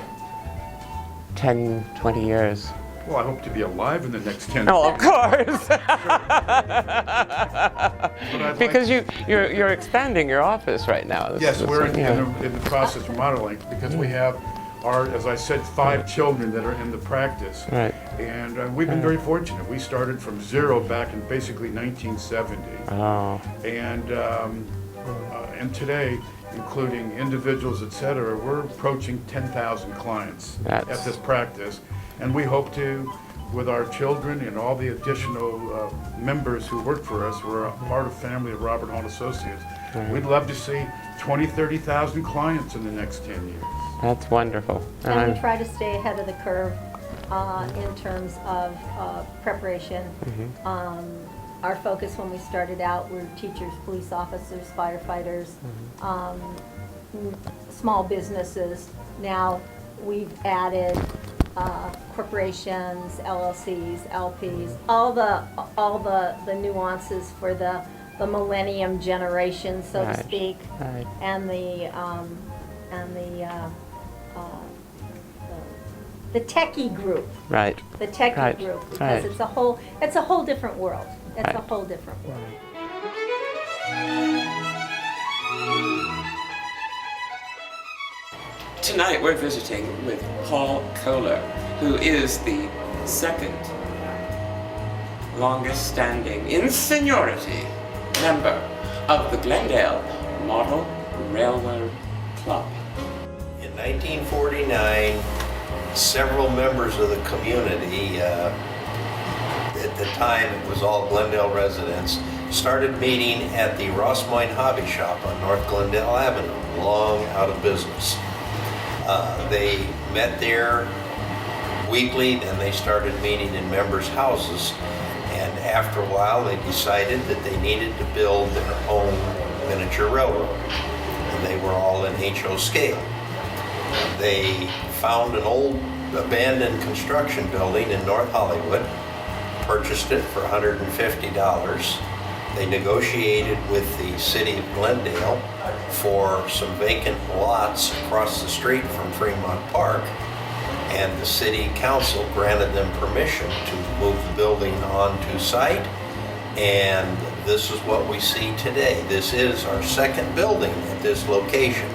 10, 20 years? Well, I hope to be alive in the next 10 years. Oh, of course. Because you're expanding your office right now. Yes, we're in the process of modeling, because we have as I said, 5 children that are in the practice. Right. And we've been very fortunate. We started from zero back in basically 1970. Oh. And today, including individuals, et cetera, we're approaching 10,000 clients at this practice. And we hope to with our children and all the additional members who work for us. We're a part of the family of Robert Hall Associates. Right. We'd love to see 20, 30,000 clients in the next 10 years. That's wonderful. And we try to stay ahead of the curve in terms of preparation. Our focus when we started out were teachers, police officers, firefighters, small businesses. Now we've added corporations, LLCs, LPs, all the nuances for the millennium generation, so to speak, and the techie group. Right. The techie group, because it's a whole different world. It's a whole different world. Tonight we're visiting with Paul Kohler, who is the second longest standing in seniority member of the Glendale Model Railroad Club. In 1949, several members of the community, at the time it was all Glendale residents, started meeting at the Ross Moyne Hobby Shop on North Glendale Avenue, long out of business. They met there weekly, then they started meeting in members' houses, and after a while they decided that they needed to build their own miniature railroad, and they were all in HO scale. They found an old abandoned construction building in North Hollywood, purchased it for $150. They negotiated with the city of Glendale for some vacant lots across the street from Fremont Park, and the city council granted them permission to move the building onto site, and this is what we see today. This is our second building at this location.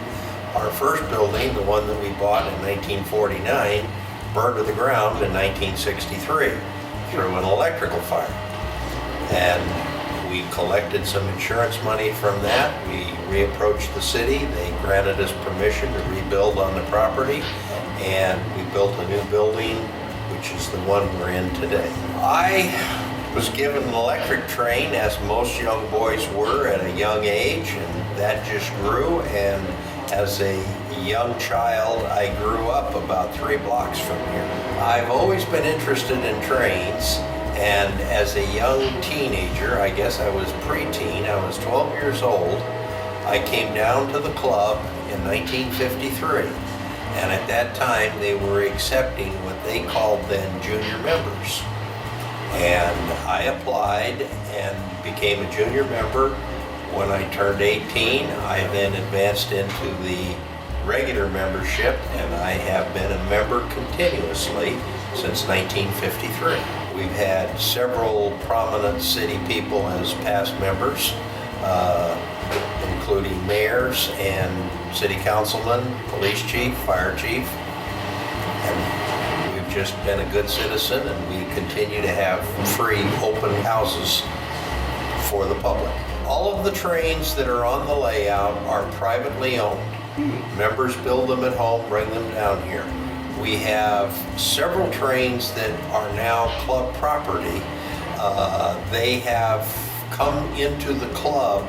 Our first building, the one that we bought in 1949, burned to the ground in 1963 through an electrical fire. And we collected some insurance money from that. We reapproached the city. They granted us permission to rebuild on the property, and we built a new building, which is the one we're in today. I was given an electric train, as most young boys were at a young age, and that just grew. And as a young child, I grew up about 3 blocks from here. I've always been interested in trains. And as a young teenager, I guess I was preteen, I was 12 years old, I came down to the club in 1953. And at that time, they were accepting what they called then junior members. And I applied and became a junior member. When I turned 18, I then advanced into the regular membership, and I have been a member continuously since 1953. We've had several prominent city people as past members, including mayors and city councilmen, police chief, fire chief. And we've just been a good citizen, and we continue to have free open houses for the public. All of the trains that are on the layout are privately owned. Members build them at home, bring them down here. We have several trains that are now club property. They have come into the club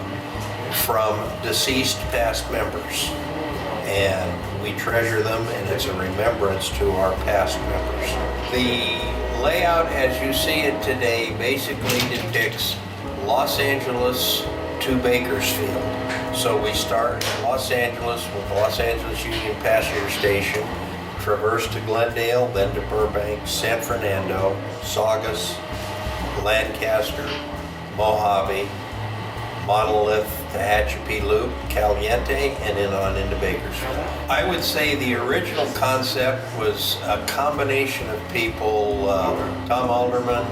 from deceased past members, and we treasure them, and it's a remembrance to our past members. The layout as you see it today basically depicts Los Angeles to Bakersfield. So we start in Los Angeles with Los Angeles Union Passenger Station, traverse to Glendale, then to Burbank, San Fernando, Saugus, Lancaster, Mojave, Monolith, Tehachapi Loop, Caliente, and then on into Bakersfield. I would say the original concept was a combination of people, Tom Alderman,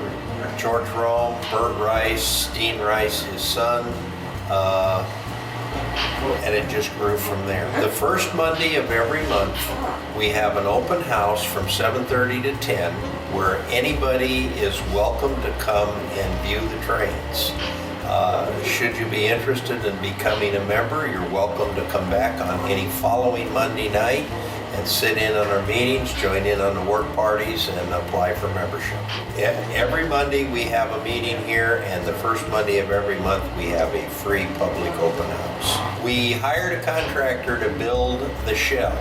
George Rome, Bert Rice, Dean Rice, his son, and it just grew from there. The first Monday of every month, we have an open house from 7:30 to 10, where anybody is welcome to come and view the trains. Should you be interested in becoming a member, you're welcome to come back on any following Monday night and sit in on our meetings, join in on the work parties, and apply for membership. Every Monday we have a meeting here, and the first Monday of every month we have a free public open house. We hired a contractor to build the shell,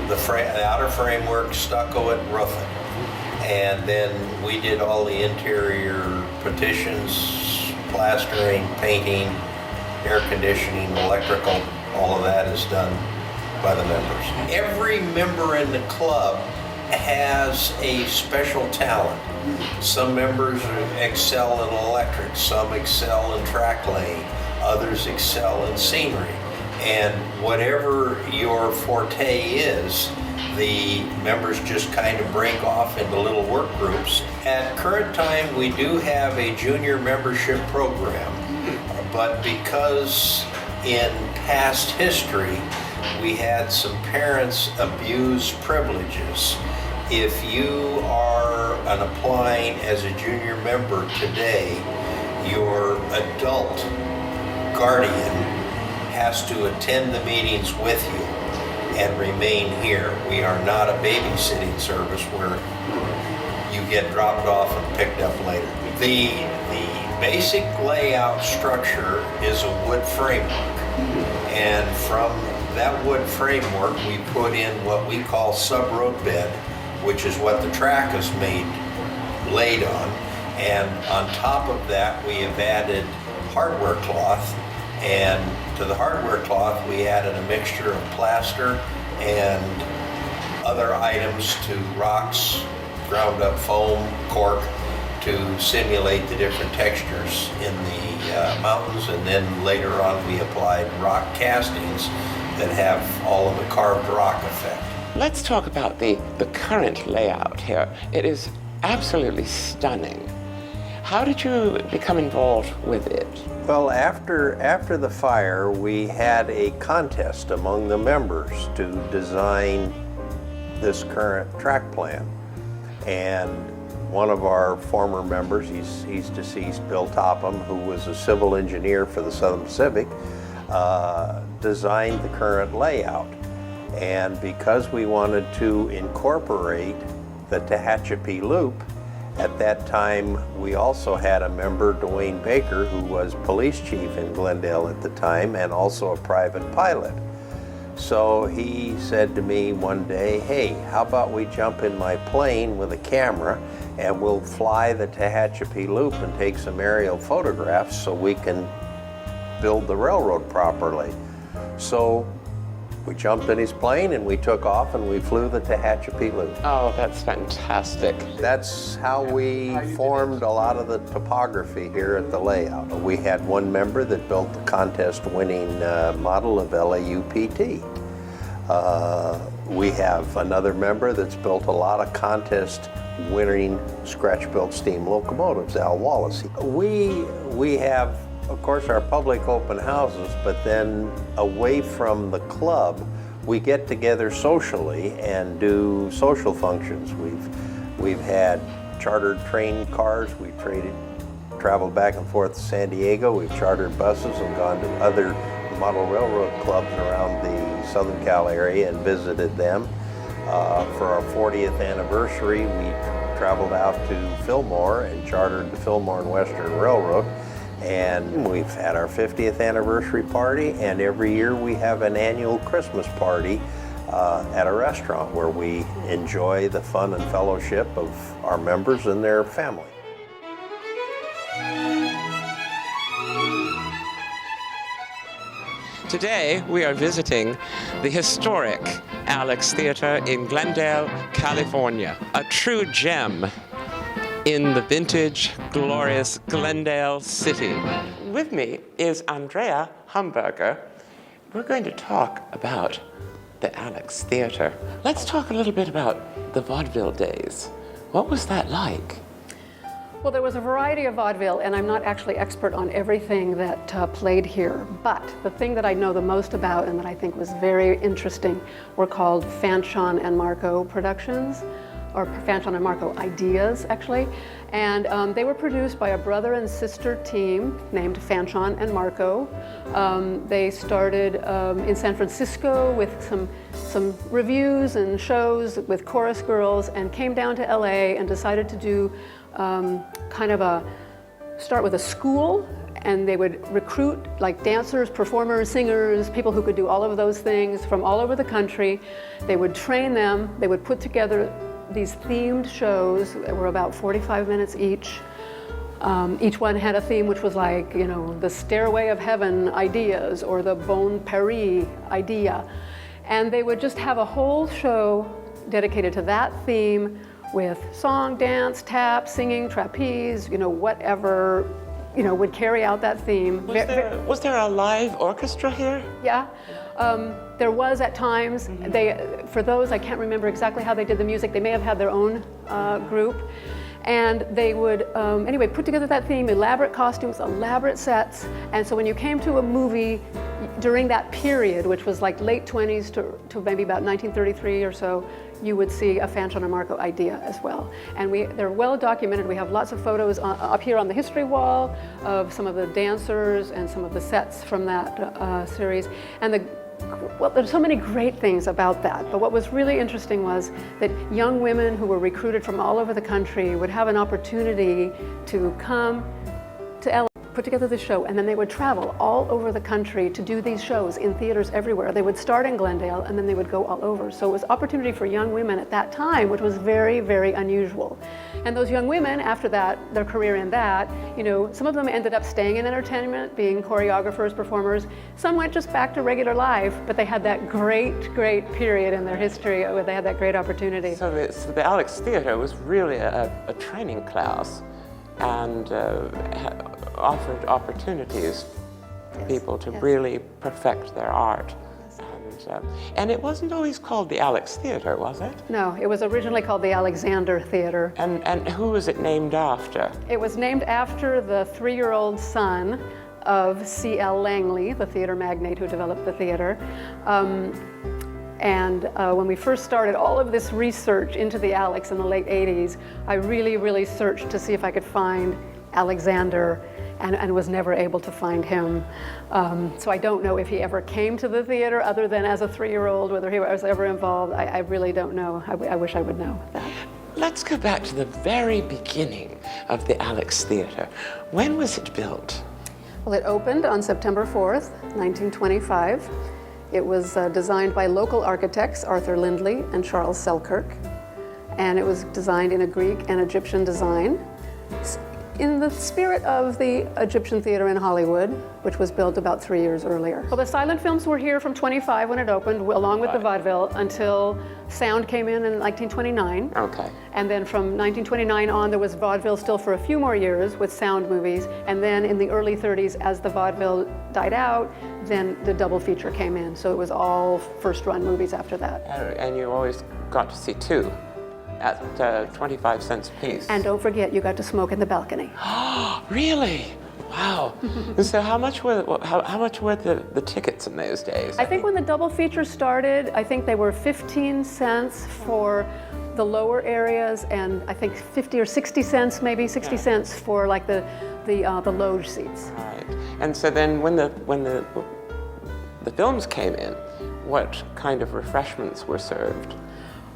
the outer framework, stucco it, roof it. And then we did all the interior petitions, plastering, painting, air conditioning, electrical, all of that is done by the members. Every member in the club has a special talent. Some members excel in electric, some excel in track laying, others excel in scenery. And whatever your forte is, the members just kind of break off into little work groups. At current time, we do have a junior membership program, but because in past history, we had some parents abuse privileges. If you are applying as a junior member today, your adult guardian has to attend the meetings with you and remain here. We are not a babysitting service where you get dropped off and picked up later. The basic layout structure is a wood framework, and from that wood framework we put in what we call sub-road bed, which is what the track is laid on, and on top of that we have added hardware cloth, and to the hardware cloth we added a mixture of plaster and other items to rocks, ground up foam, cork, to simulate the different textures in the mountains, and then later on we applied rock castings that have all of the carved rock effect. Let's talk about the current layout here. It is absolutely stunning. How did you become involved with it? Well, after the fire, we had a contest among the members to design this current track plan. And one of our former members, he's deceased, Bill Topham, who was a civil engineer for the Southern Pacific, designed the current layout. And because we wanted to incorporate the Tehachapi Loop, at that time we also had a member, Dwayne Baker, who was police chief in Glendale at the time and also a private pilot. So he said to me one day, hey, how about we jump in my plane with a camera and we'll fly the Tehachapi Loop and take some aerial photographs so we can build the railroad properly. So we jumped in his plane and we took off and we flew the Tehachapi Loop. Oh, that's fantastic. That's how we formed a lot of the topography here at the layout. We had one member that built the contest-winning model of LAUPT. We have another member that's built a lot of contest-winning scratch-built steam locomotives, Al Wallace. We have, of course, our public open houses, but then away from the club, we get together socially and do social functions. We've had chartered train cars. We've traveled back and forth to San Diego. We've chartered buses and gone to other model railroad clubs around the Southern Cal area and visited them. For our 40th anniversary, we traveled out to Fillmore and chartered the Fillmore and Western Railroad. And we've had our 50th anniversary party, and every year we have an annual Christmas party at a restaurant where we enjoy the fun and fellowship of our members and their family. Today we are visiting the historic Alex Theater in Glendale, California, a true gem in the vintage, glorious Glendale city. With me is Andrea Humberger. We're going to talk about the Alex Theater. Let's talk a little bit about the vaudeville days. What was that like? Well, there was a variety of vaudeville, and I'm not actually expert on everything that played here, but the thing that I know the most about and that I think was very interesting were called Fanchon and Marco productions. or Fanchon and Marco Ideas, actually. And they were produced by a brother and sister team named Fanchon and Marco. They started in San Francisco with some reviews and shows with chorus girls, and came down to LA and decided to do start with a school, and they would recruit like dancers, performers, singers, people who could do all of those things from all over the country. They would train them, they would put together these themed shows that were about 45 minutes each. Each one had a theme which was like, the Stairway of Heaven ideas or the Bon Paris idea. And they would just have a whole show dedicated to that theme with song, dance, tap, singing, trapeze, whatever, would carry out that theme. Was there a live orchestra here? Yeah. There was at times. For those, I can't remember exactly how they did the music. They may have had their own group. And they would, anyway, put together that theme, elaborate costumes, elaborate sets. And so when you came to a movie during that period, which was like late 20s to maybe about 1933 or so, you would see a Fanchon and Marco idea as well. And they're well documented. We have lots of photos up here on the history wall of some of the dancers and some of the sets from that series. And there's so many great things about that, but what was really interesting was that young women who were recruited from all over the country would have an opportunity to come to LA, put together the show, and then they would travel all over the country to do these shows in theaters everywhere. They would start in Glendale and then they would go all over. So it was opportunity for young women at that time, which was very, very unusual. And those young women, after that, their career in that, some of them ended up staying in entertainment, being choreographers, performers. Some went just back to regular life, but they had that great, great period in their history where they had that great opportunity. So the Alex Theater was really a training class, and offered opportunities for people to really perfect their art. And it wasn't always called the Alex Theater, was it? No, it was originally called the Alexander Theater. And who was it named after? It was named after the 3-year-old son of C.L. Langley, the theater magnate who developed the theater. When we first started all of this research into the Alex in the late 80s, I really, really searched to see if I could find Alexander, and was never able to find him. So I don't know if he ever came to the theater other than as a 3-year-old, whether he was ever involved. I really don't know. I wish I would know that. Let's go back to the very beginning of the Alex Theater. When was it built? Well, it opened on September 4th, 1925. It was designed by local architects, Arthur Lindley and Charles Selkirk. And it was designed in a Greek and Egyptian design, in the spirit of the Egyptian Theater in Hollywood, which was built about 3 years earlier. Well, the silent films were here from 25 when it opened, along with the vaudeville, until sound came in 1929. Okay. And then from 1929 on, there was vaudeville still for a few more years with sound movies. And then in the early 30s, as the vaudeville died out, then the double feature came in. So it was all first-run movies after that. And you always got to see two at 25 cents a piece. And don't forget, you got to smoke in the balcony. Really? Wow. And so how much were the tickets in those days? I think when the double feature started, I think they were 15 cents for the lower areas, and I think 50 or 60 cents, maybe 60 cents for like the loge seats. Right. And so then when the films came in, what kind of refreshments were served?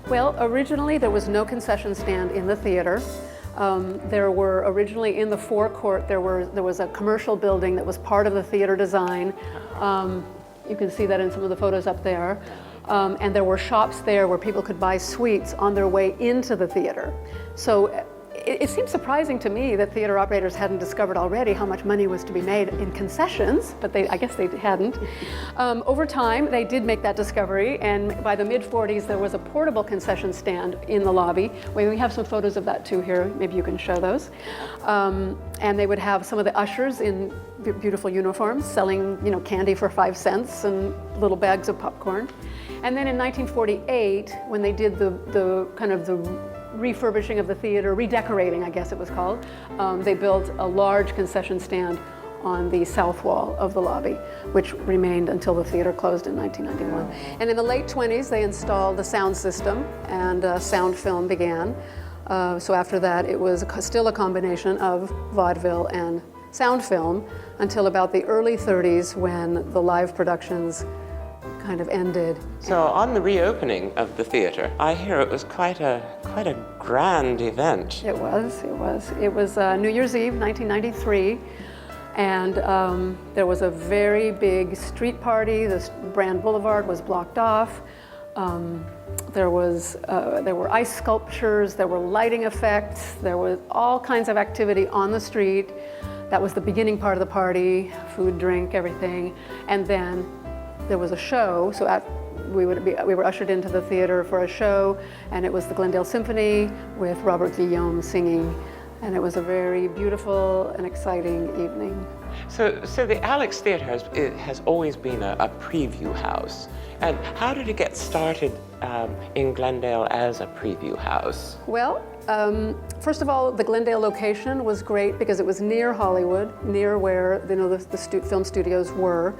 Well, originally there was no concession stand in the theater. There were originally in the forecourt, there was a commercial building that was part of the theater design. You can see that in some of the photos up there. And there were shops there where people could buy sweets on their way into the theater. So it seems surprising to me that theater operators hadn't discovered already how much money was to be made in concessions, but I guess they hadn't. Over time, they did make that discovery, and by the mid-40s, there was a portable concession stand in the lobby. We have some photos of that too here. Maybe you can show those. And they would have some of the ushers in beautiful uniforms selling, candy for 5 cents and little bags of popcorn. And then in 1948, when they did the refurbishing of the theater, redecorating, I guess it was called, they built a large concession stand on the south wall of the lobby, which remained until the theater closed in 1991. And in the late 20s, they installed the sound system, and sound film began. So after that, it was still a combination of vaudeville and sound film until about the early 30s, when the live productions kind of ended. So on the reopening of the theater, I hear it was quite a grand event. It was New Year's Eve, 1993, and there was a very big street party. The Brand Boulevard was blocked off. There were ice sculptures, there were lighting effects, there was all kinds of activity on the street. That was the beginning part of the party, food, drink, everything. And then there was a show, so we were ushered into the theater for a show, and it was the Glendale Symphony with Robert Guillaume singing, and it was a very beautiful and exciting evening. So the Alex Theater has always been a preview house. And how did it get started in Glendale as a preview house? Well, first of all, the Glendale location was great because it was near Hollywood, near where the film studios were.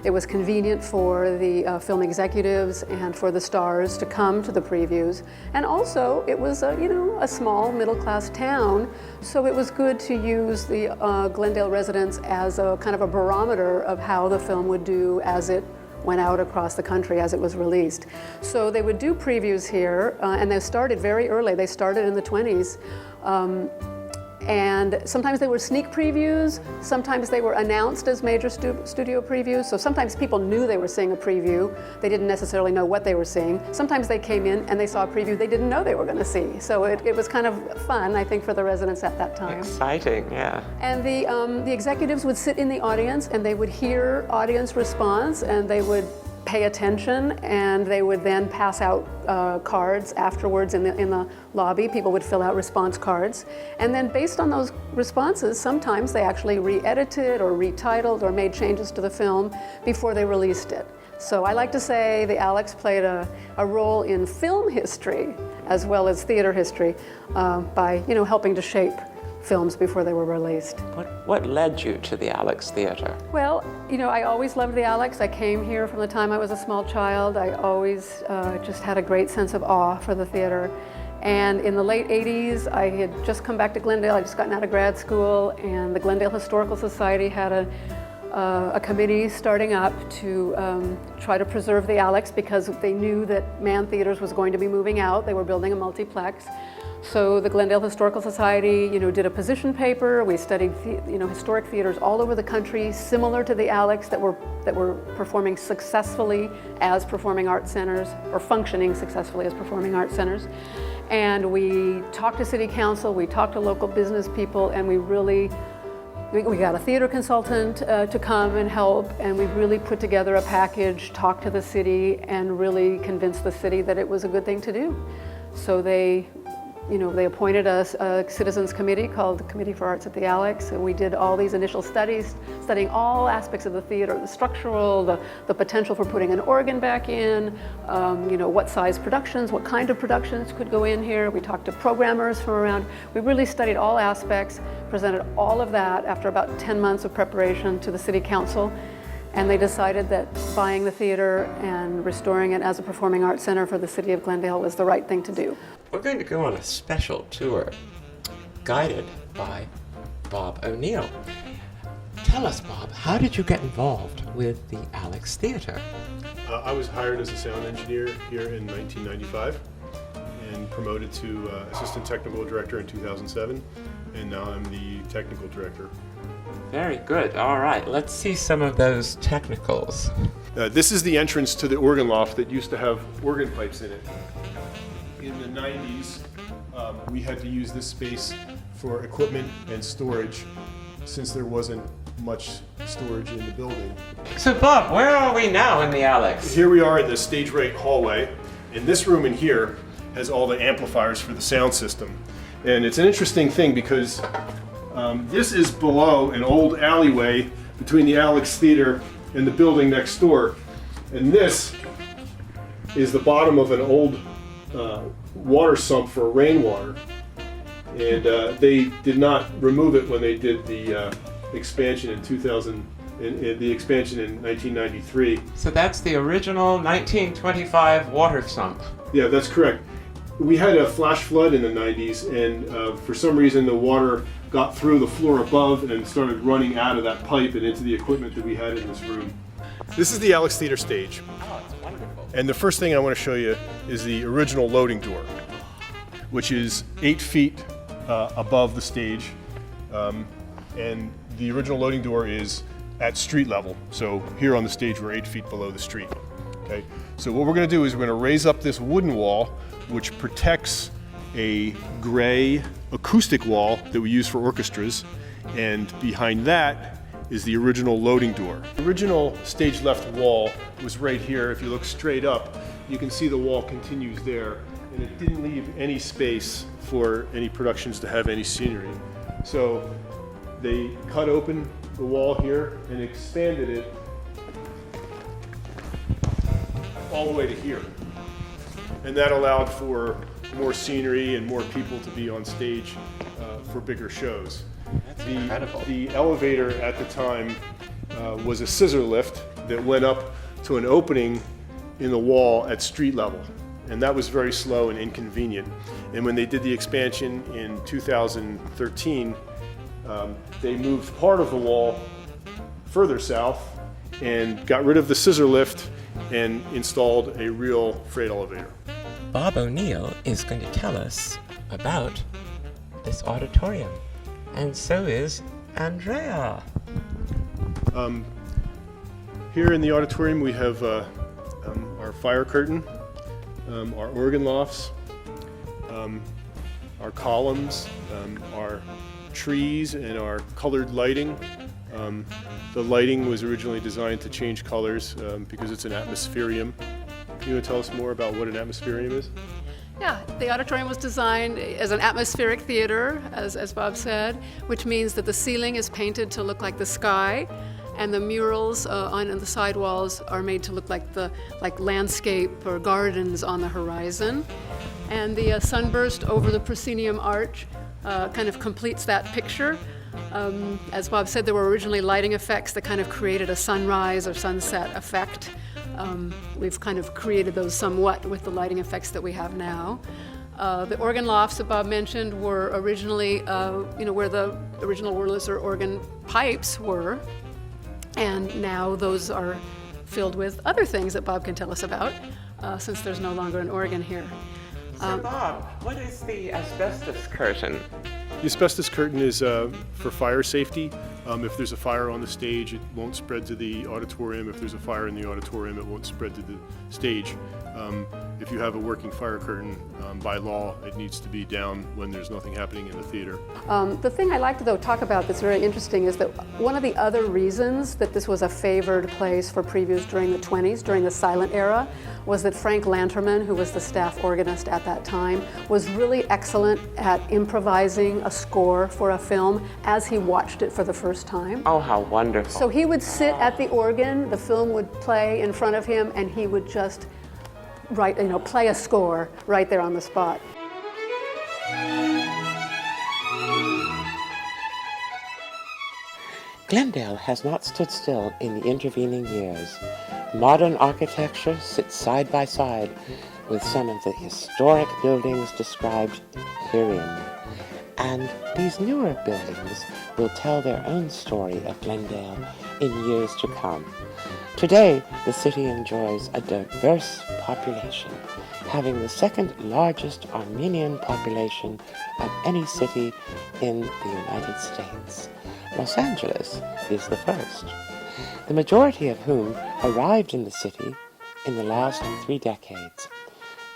It was convenient for the film executives and for the stars to come to the previews. And also, it was a small middle-class town, so it was good to use the Glendale residents as a kind of a barometer of how the film would do as it went out across the country, as it was released. So they would do previews here, and they started very early. They started in the 20s. And sometimes they were sneak previews, sometimes they were announced as major studio previews, so sometimes people knew they were seeing a preview, they didn't necessarily know what they were seeing. Sometimes they came in and they saw a preview they didn't know they were going to see. So it was kind of fun, I think, for the residents at that time. Exciting, yeah. And the executives would sit in the audience and they would hear audience response, and they would pay attention, and they would then pass out cards afterwards in the lobby. People would fill out response cards, and then based on those responses, sometimes they actually re-edited or retitled or made changes to the film before they released it. So I like to say the Alex played a role in film history as well as theater history by helping to shape films before they were released. What led you to the Alex Theater? Well, I always loved the Alex. I came here from the time I was a small child. I always just had a great sense of awe for the theater. And in the late 80s, I had just come back to Glendale. I'd just gotten out of grad school, and the Glendale Historical Society had a committee starting up to try to preserve the Alex, because they knew that Mann Theaters was going to be moving out. They were building a multiplex. So the Glendale Historical Society, did a position paper. We studied, historic theaters all over the country, similar to the Alex, that were performing successfully as performing arts centers, or functioning successfully as performing arts centers. And we talked to City Council, we talked to local business people, and we got a theater consultant to come and help, and we really put together a package, talked to the city, and really convinced the city that it was a good thing to do. So they appointed a citizens committee called the Committee for Arts at the Alex, and we did all these initial studies, studying all aspects of the theater, the structural, the potential for putting an organ back in, what size productions, what kind of productions could go in here. We talked to programmers from around. We really studied all aspects, presented all of that after about 10 months of preparation to the City Council, and they decided that buying the theater and restoring it as a performing arts center for the city of Glendale was the right thing to do. We're going to go on a special tour, guided by Bob O'Neill. Tell us, Bob, how did you get involved with the Alex Theater? I was hired as a sound engineer here in 1995 and promoted to assistant technical director in 2007, and now I'm the technical director. Very good. All right, let's see some of those technicals. This is the entrance to the organ loft that used to have organ pipes in it. In the 90s, we had to use this space for equipment and storage, since there wasn't much storage in the building. So Bob, where are we now in the Alex? Here we are in the stage right hallway, and this room in here has all the amplifiers for the sound system. And it's an interesting thing because this is below an old alleyway between the Alex Theater and the building next door. And this is the bottom of an old water sump for rainwater. And they did not remove it when they did the expansion in 2000, in the expansion in 1993. So that's the original 1925 water sump. Yeah, that's correct. We had a flash flood in the 90s, and for some reason the water got through the floor above and started running out of that pipe and into the equipment that we had in this room. This is the Alex Theater stage. Oh, it's wonderful. And the first thing I want to show you is the original loading door, which is 8 feet above the stage. And the original loading door is at street level. So here on the stage, we're 8 feet below the street. Okay. So what we're going to do is we're going to raise up this wooden wall, which protects a gray acoustic wall that we use for orchestras. And behind that is the original loading door. The original stage left wall was right here. If you look straight up, you can see the wall continues there. And it didn't leave any space for any productions to have any scenery. So they cut open the wall here and expanded it all the way to here. And that allowed for more scenery and more people to be on stage for bigger shows. That's incredible. The elevator at the time was a scissor lift that went up to an opening in the wall at street level. And that was very slow and inconvenient. And when they did the expansion in 2013, they moved part of the wall further south and got rid of the scissor lift and installed a real freight elevator. Bob O'Neill is going to tell us about this auditorium. And so is Andrea. Here in the auditorium we have our fire curtain, our organ lofts, our columns, our trees, and our colored lighting. The lighting was originally designed to change colors because it's an atmospherium. You want to tell us more about what an atmospherium is? Yeah, the auditorium was designed as an atmospheric theater, as Bob said, which means that the ceiling is painted to look like the sky, and the murals on the side walls are made to look like landscape or gardens on the horizon. And the sunburst over the proscenium arch kind of completes that picture. As Bob said, there were originally lighting effects that kind of created a sunrise or sunset effect. We've kind of created those somewhat with the lighting effects that we have now. The organ lofts that Bob mentioned were originally, where the original Wurlitzer organ pipes were, and now those are filled with other things that Bob can tell us about, since there's no longer an organ here. So Bob, what is the asbestos curtain? The asbestos curtain is for fire safety. If there's a fire on the stage, it won't spread to the auditorium. If there's a fire in the auditorium, it won't spread to the stage. If you have a working fire curtain, by law, it needs to be down when there's nothing happening in the theater. The thing I like to talk about that's very interesting is that one of the other reasons that this was a favored place for previews during the 20s, during the silent era, was that Frank Lanterman, who was the staff organist at that time, was really excellent at improvising a score for a film as he watched it for the first time. Oh, how wonderful. So he would sit at the organ, the film would play in front of him, and he would just play a score right there on the spot. Glendale has not stood still in the intervening years. Modern architecture sits side by side with some of the historic buildings described herein. And these newer buildings will tell their own story of Glendale in years to come. Today, the city enjoys a diverse population, having the second largest Armenian population of any city in the United States. Los Angeles is the first, the majority of whom arrived in the city in the last 3 decades.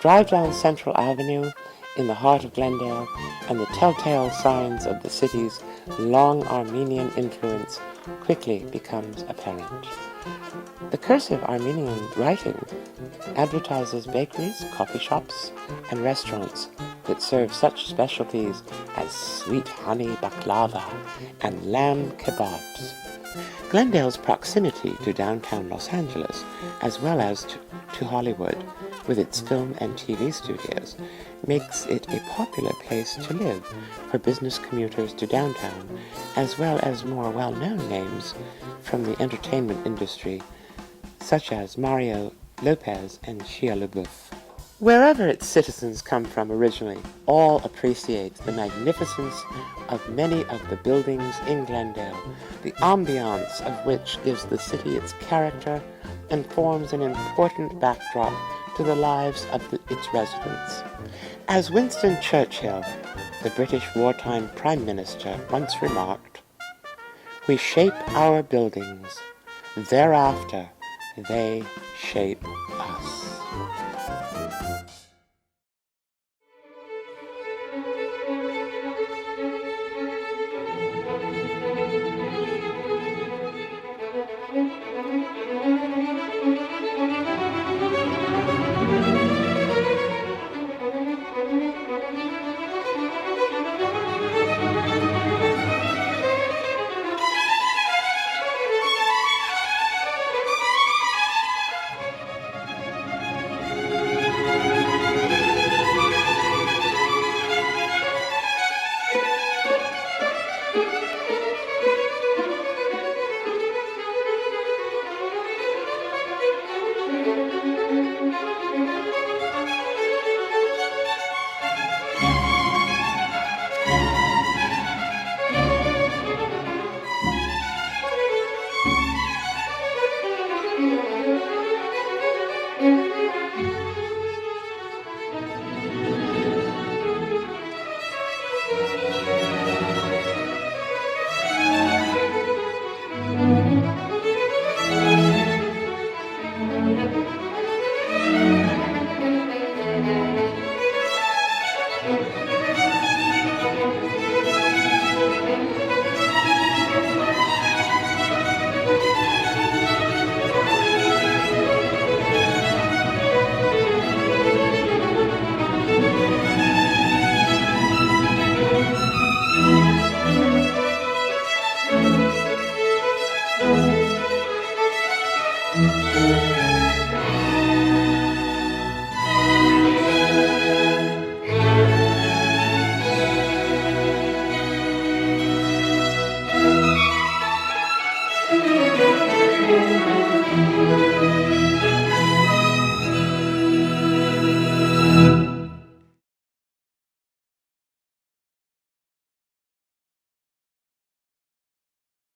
Drive down Central Avenue in the heart of Glendale, and the telltale signs of the city's long Armenian influence quickly becomes apparent. The cursive Armenian writing advertises bakeries, coffee shops, and restaurants that serve such specialties as sweet honey baklava and lamb kebabs. Glendale's proximity to downtown Los Angeles, as well as to Hollywood, with its film and TV studios, makes it a popular place to live for business commuters to downtown, as well as more well-known names from the entertainment industry, such as Mario Lopez and Shia LaBeouf. Wherever its citizens come from originally, all appreciate the magnificence of many of the buildings in Glendale, the ambiance of which gives the city its character and forms an important backdrop to the lives of its residents. As Winston Churchill, the British wartime Prime Minister, once remarked, "We shape our buildings, thereafter they shape us."